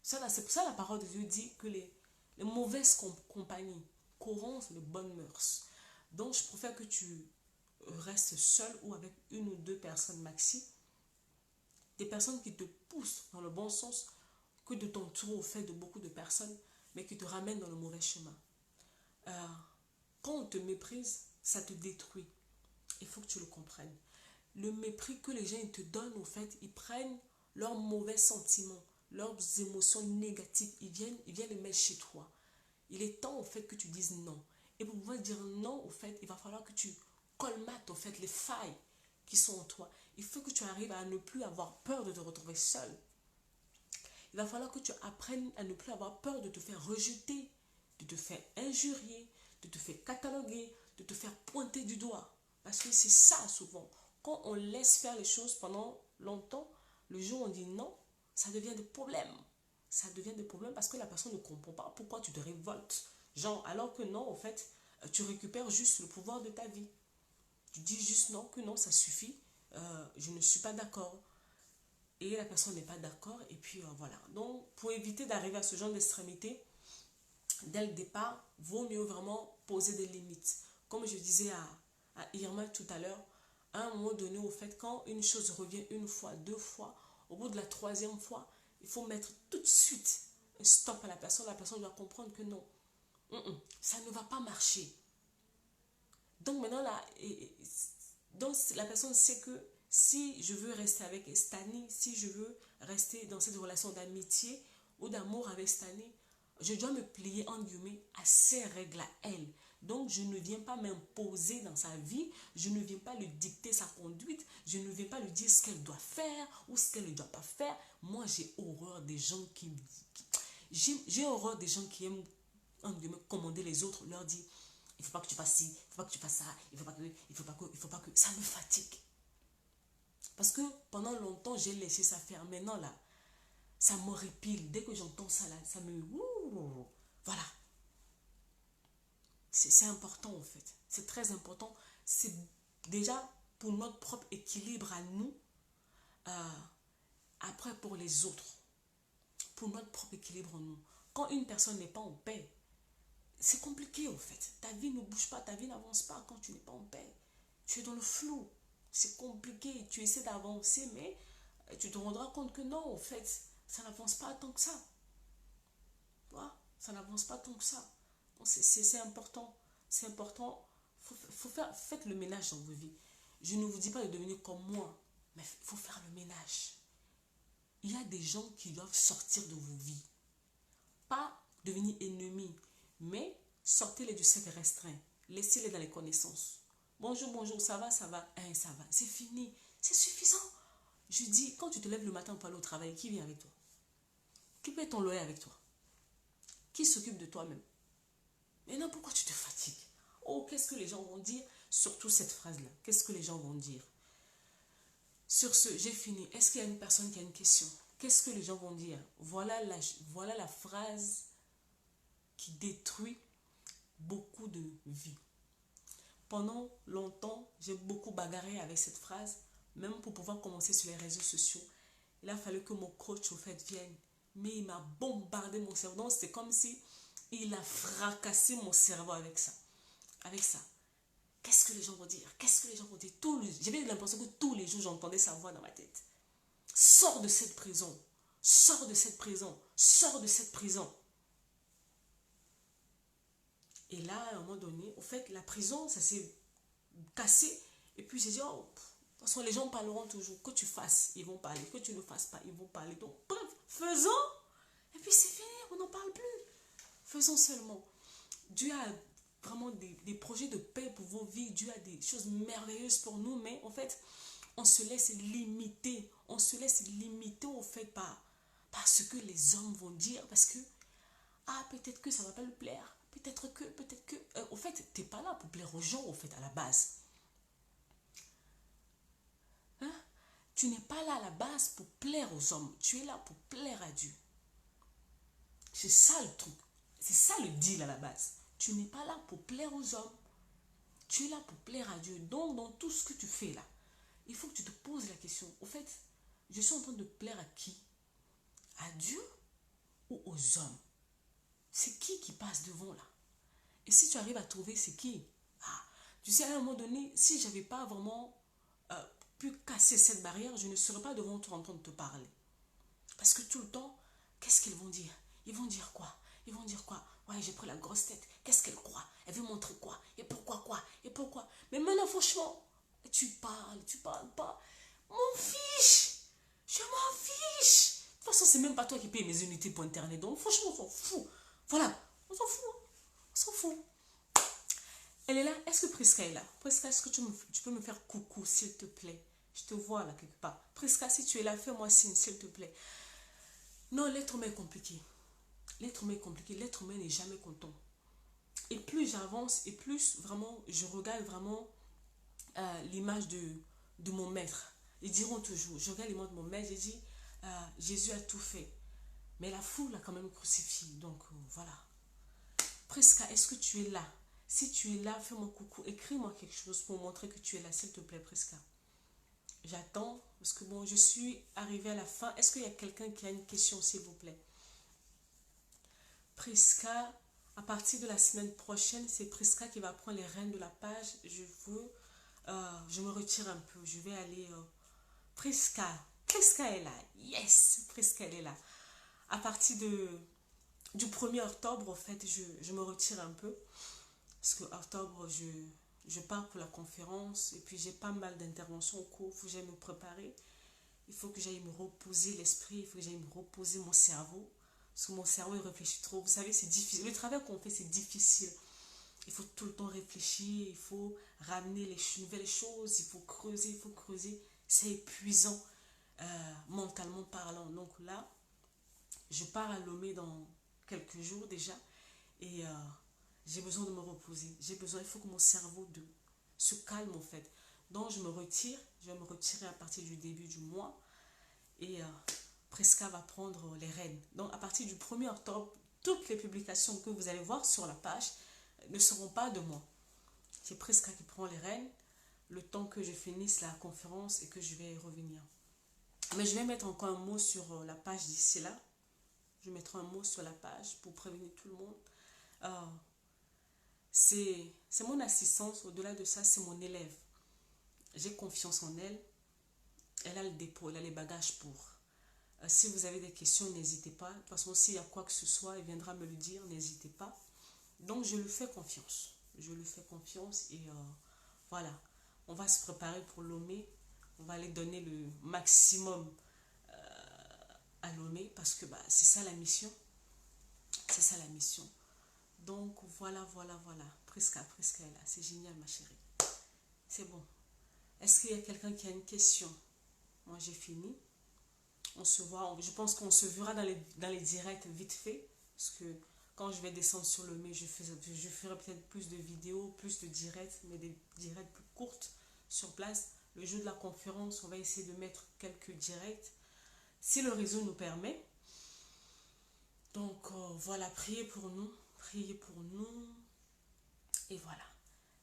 C'est pour ça que la parole de Dieu dit que les mauvaises compagnies corrompent les bonnes mœurs. Donc, je préfère que tu restes seul ou avec une ou deux personnes maxi, des personnes qui te poussent dans le bon sens, que de t'entourer au fait de beaucoup de personnes, mais qui te ramènent dans le mauvais chemin. Euh, Quand on te méprise, ça te détruit. Il faut que tu le comprennes. Le mépris que les gens ils te donnent, au fait, ils prennent leurs mauvais sentiments, leurs émotions négatives, ils viennent les mettre chez toi. Il est temps, au fait, que tu dises non. Et pour pouvoir dire non, au fait, il va falloir que tu colmates, au fait, les failles qui sont en toi. Il faut que tu arrives à ne plus avoir peur de te retrouver seul. Il va falloir que tu apprennes à ne plus avoir peur de te faire rejeter, de te faire injurier, de te faire cataloguer, de te faire pointer du doigt. Parce que c'est ça souvent. Quand on laisse faire les choses pendant longtemps, le jour où on dit non, ça devient des problèmes. Ça devient des problèmes parce que la personne ne comprend pas pourquoi tu te révoltes. Genre, alors que non, en fait, tu récupères juste le pouvoir de ta vie. Tu dis juste non, que non, ça suffit. Je ne suis pas d'accord. Et la personne n'est pas d'accord. Et puis voilà. Donc, pour éviter d'arriver à ce genre d'extrémité, dès le départ, vaut mieux vraiment poser des limites. Comme je disais à à Irma tout à l'heure, à un moment donné, au fait, quand une chose revient une fois, deux fois, au bout de la troisième fois, il faut mettre tout de suite un stop à la personne doit comprendre que non, ça ne va pas marcher. Donc maintenant, là, donc la personne sait que si je veux rester avec Stani, si je veux rester dans cette relation d'amitié ou d'amour avec Stani, je dois me plier en guillemets à ses règles à elle. Donc je ne viens pas m'imposer dans sa vie, je ne viens pas lui dicter sa conduite, je ne viens pas lui dire ce qu'elle doit faire ou ce qu'elle ne doit pas faire. Moi j'ai horreur des gens j'ai horreur des gens qui aiment en guillemets commander les autres, leur dire il ne faut pas que tu fasses ci, il ne faut pas que tu fasses ça, il ne faut pas que, il faut pas que, il faut pas que. Ça me fatigue. Parce que pendant longtemps, j'ai laissé ça faire. Maintenant, là, ça m'horripile. Dès que j'entends ça, là, ça me... Voilà. C'est important, en fait. C'est très important. C'est déjà pour notre propre équilibre à nous. Après, pour les autres. Pour notre propre équilibre en nous. Quand une personne n'est pas en paix, c'est compliqué, en fait. Ta vie ne bouge pas, ta vie n'avance pas quand tu n'es pas en paix. Tu es dans le flou. C'est compliqué. Tu essaies d'avancer, mais tu te rendras compte que non, en fait, ça n'avance pas tant que ça. Voilà, ça n'avance pas tant que ça. C'est important. C'est important. Faites le ménage dans vos vies. Je ne vous dis pas de devenir comme moi, mais il faut faire le ménage. Il y a des gens qui doivent sortir de vos vies. Pas devenir ennemis, mais sortez-les du cercle restreint. Laissez-les dans les connaissances. Bonjour, bonjour, ça va, ça va, hein, ça va. C'est fini, c'est suffisant. Je dis, quand tu te lèves le matin pour aller au travail, qui vient avec toi? Qui paie ton loyer avec toi? Qui s'occupe de toi-même? Maintenant, pourquoi tu te fatigues? Oh, qu'est-ce que les gens vont dire? Surtout cette phrase-là. Qu'est-ce que les gens vont dire? Sur ce, j'ai fini. Est-ce qu'il y a une personne qui a une question? Qu'est-ce que les gens vont dire? Voilà la phrase qui détruit beaucoup de vies. Pendant longtemps, j'ai beaucoup bagarré avec cette phrase, même pour pouvoir commencer sur les réseaux sociaux. Il a fallu que mon coach, au fait, vienne. Mais il m'a bombardé mon cerveau. Donc, c'est comme si il a fracassé mon cerveau avec ça. Avec ça. Qu'est-ce que les gens vont dire? Qu'est-ce que les gens vont dire? J'avais l'impression que tous les jours, j'entendais sa voix dans ma tête. Sors de cette prison. Sors de cette prison. Sors de cette prison. Et là, à un moment donné, au fait, la prison, ça s'est cassé. Et puis, j'ai dit, oh, de toute façon, les gens parleront toujours. Que tu fasses, ils vont parler. Que tu ne fasses pas, ils vont parler. Donc, bref, faisons. Et puis, c'est fini, on n'en parle plus. Faisons seulement. Dieu a vraiment des projets de paix pour vos vies. Dieu a des choses merveilleuses pour nous. Mais, en fait, on se laisse limiter. On se laisse limiter, au fait, par ce que les hommes vont dire. Parce que, peut-être que ça ne va pas lui plaire. Peut-être que. Au fait, tu n'es pas là pour plaire aux gens, au fait, à la base. Hein? Tu n'es pas là à la base pour plaire aux hommes. Tu es là pour plaire à Dieu. C'est ça le truc. C'est ça le deal à la base. Tu n'es pas là pour plaire aux hommes. Tu es là pour plaire à Dieu. Donc, dans tout ce que tu fais là, il faut que tu te poses la question. Au fait, je suis en train de plaire à qui? À Dieu ou aux hommes? C'est qui passe devant là? Et si tu arrives à trouver c'est qui? Tu sais, à un moment donné, si je n'avais pas vraiment pu casser cette barrière, je ne serais pas devant toi en train de te parler. Parce que tout le temps, qu'est-ce qu'ils vont dire? Ils vont dire quoi? Ils vont dire quoi? Ouais, j'ai pris la grosse tête. Qu'est-ce qu'elle croit? Elle veut montrer quoi? Et pourquoi quoi? Et pourquoi? Mais maintenant, franchement, tu parles pas. M'en fiche! Je m'en fiche! De toute façon, c'est même pas toi qui payes mes unités pour Internet. Donc, franchement, on s'en fout. Voilà, on s'en fout. On s'en fout. Elle est là. Est-ce que Prisca est là? Prisca, est-ce que tu peux me faire coucou, s'il te plaît? Je te vois là quelque part. Prisca, si tu es là, fais-moi signe, s'il te plaît. Non, l'être humain est compliqué. L'être humain est compliqué. L'être humain n'est jamais content. Et plus j'avance, et plus vraiment, je regarde vraiment l'image de mon maître. Ils diront toujours, je regarde l'image de mon maître, j'ai dit, Jésus a tout fait. Mais la foule a quand même crucifié. Donc, voilà. Prisca, est-ce que tu es là? Si tu es là, fais-moi coucou. Écris-moi quelque chose pour montrer que tu es là, s'il te plaît, Prisca. J'attends, parce que bon, je suis arrivée à la fin. Est-ce qu'il y a quelqu'un qui a une question, s'il vous plaît? Prisca, à partir de la semaine prochaine, c'est Prisca qui va prendre les rênes de la page. Je veux Je me retire un peu. Je vais aller... Prisca. Prisca est là. Yes, Prisca, elle est là. À partir du 1er octobre, en fait, je me retire un peu. Parce que octobre, je pars pour la conférence. Et puis, j'ai pas mal d'interventions au cours. Il faut que j'aille me préparer. Il faut que j'aille me reposer l'esprit. Il faut que j'aille me reposer mon cerveau. Parce que mon cerveau, il réfléchit trop. Vous savez, c'est difficile. Le travail qu'on fait, c'est difficile. Il faut tout le temps réfléchir. Il faut ramener les nouvelles choses. Il faut creuser, il faut creuser. C'est épuisant, mentalement parlant. Donc là, je pars à Lomé dans quelques jours déjà. Et j'ai besoin de me reposer. Il faut que mon cerveau se calme en fait. Donc je me retire. Je vais me retirer à partir du début du mois. Et Prisca va prendre les rênes. Donc à partir du 1er octobre, toutes les publications que vous allez voir sur la page ne seront pas de moi. C'est Prisca qui prend les rênes le temps que je finisse la conférence et que je vais revenir. Mais je vais mettre encore un mot sur la page d'ici là. Je mettrai un mot sur la page pour prévenir tout le monde. C'est mon assistance. Au-delà de ça, c'est mon élève. J'ai confiance en elle. Elle a le dépôt, elle a les bagages pour. Si vous avez des questions, n'hésitez pas. De toute façon, s'il y a quoi que ce soit, elle viendra me le dire, n'hésitez pas. Donc, je lui fais confiance. Je lui fais confiance et voilà. On va se préparer pour Lomé. On va aller donner le maximum à Lomé parce que c'est ça la mission. C'est ça la mission. Donc, voilà. Prisca est là. C'est génial, ma chérie. C'est bon. Est-ce qu'il y a quelqu'un qui a une question? Moi, j'ai fini. On se voit. Je pense qu'on se verra dans les directs vite fait. Parce que quand je vais descendre sur le mai, je ferai peut-être plus de vidéos, plus de directs, mais des directs plus courtes sur place. Le jour de la conférence, on va essayer de mettre quelques directs, si le réseau nous permet. Donc voilà, priez pour nous. Et voilà.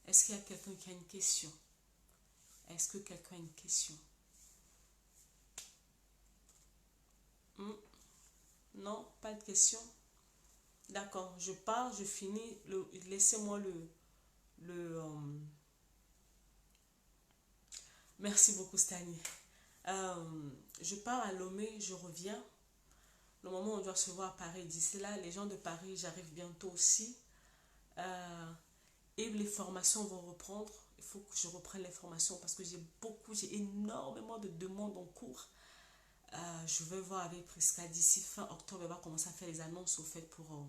Est-ce qu'il y a quelqu'un qui a une question? Est-ce que quelqu'un a une question? Non, pas de question. D'accord, je pars, je finis. Laissez-moi Merci beaucoup, Stani. Je pars à Lomé, je reviens. Le moment où on doit se voir à Paris, d'ici là, les gens de Paris, j'arrive bientôt aussi. Et les formations vont reprendre. Il faut que je reprenne les formations parce que j'ai énormément de demandes en cours. Je vais voir avec Prisca d'ici fin octobre. Elle va commencer à faire les annonces au fait pour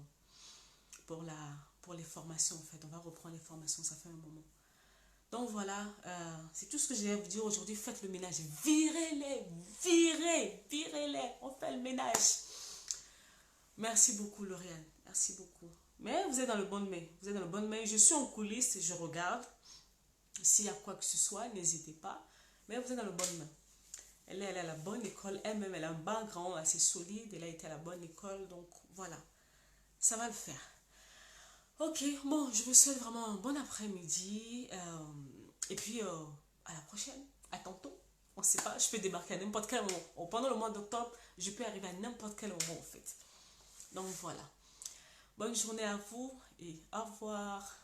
les formations. En fait, on va reprendre les formations. Ça fait un moment. Donc voilà, c'est tout ce que je vais vous dire aujourd'hui. Faites le ménage. Virez-les. On fait le ménage. Merci beaucoup, Lauriane. Merci beaucoup. Mais vous êtes dans le bon mail. Je suis en coulisses et je regarde. S'il y a quoi que ce soit, n'hésitez pas. Mais vous êtes dans le bon mail. Elle est à la bonne école. Elle-même, elle a un background assez solide. Elle a été à la bonne école. Donc, voilà. Ça va le faire. Ok, bon, je vous souhaite vraiment un bon après-midi. Et puis, à la prochaine. À tantôt. On ne sait pas, je peux débarquer à n'importe quel moment. Pendant le mois d'octobre, je peux arriver à n'importe quel moment, en fait. Donc, voilà. Bonne journée à vous et au revoir.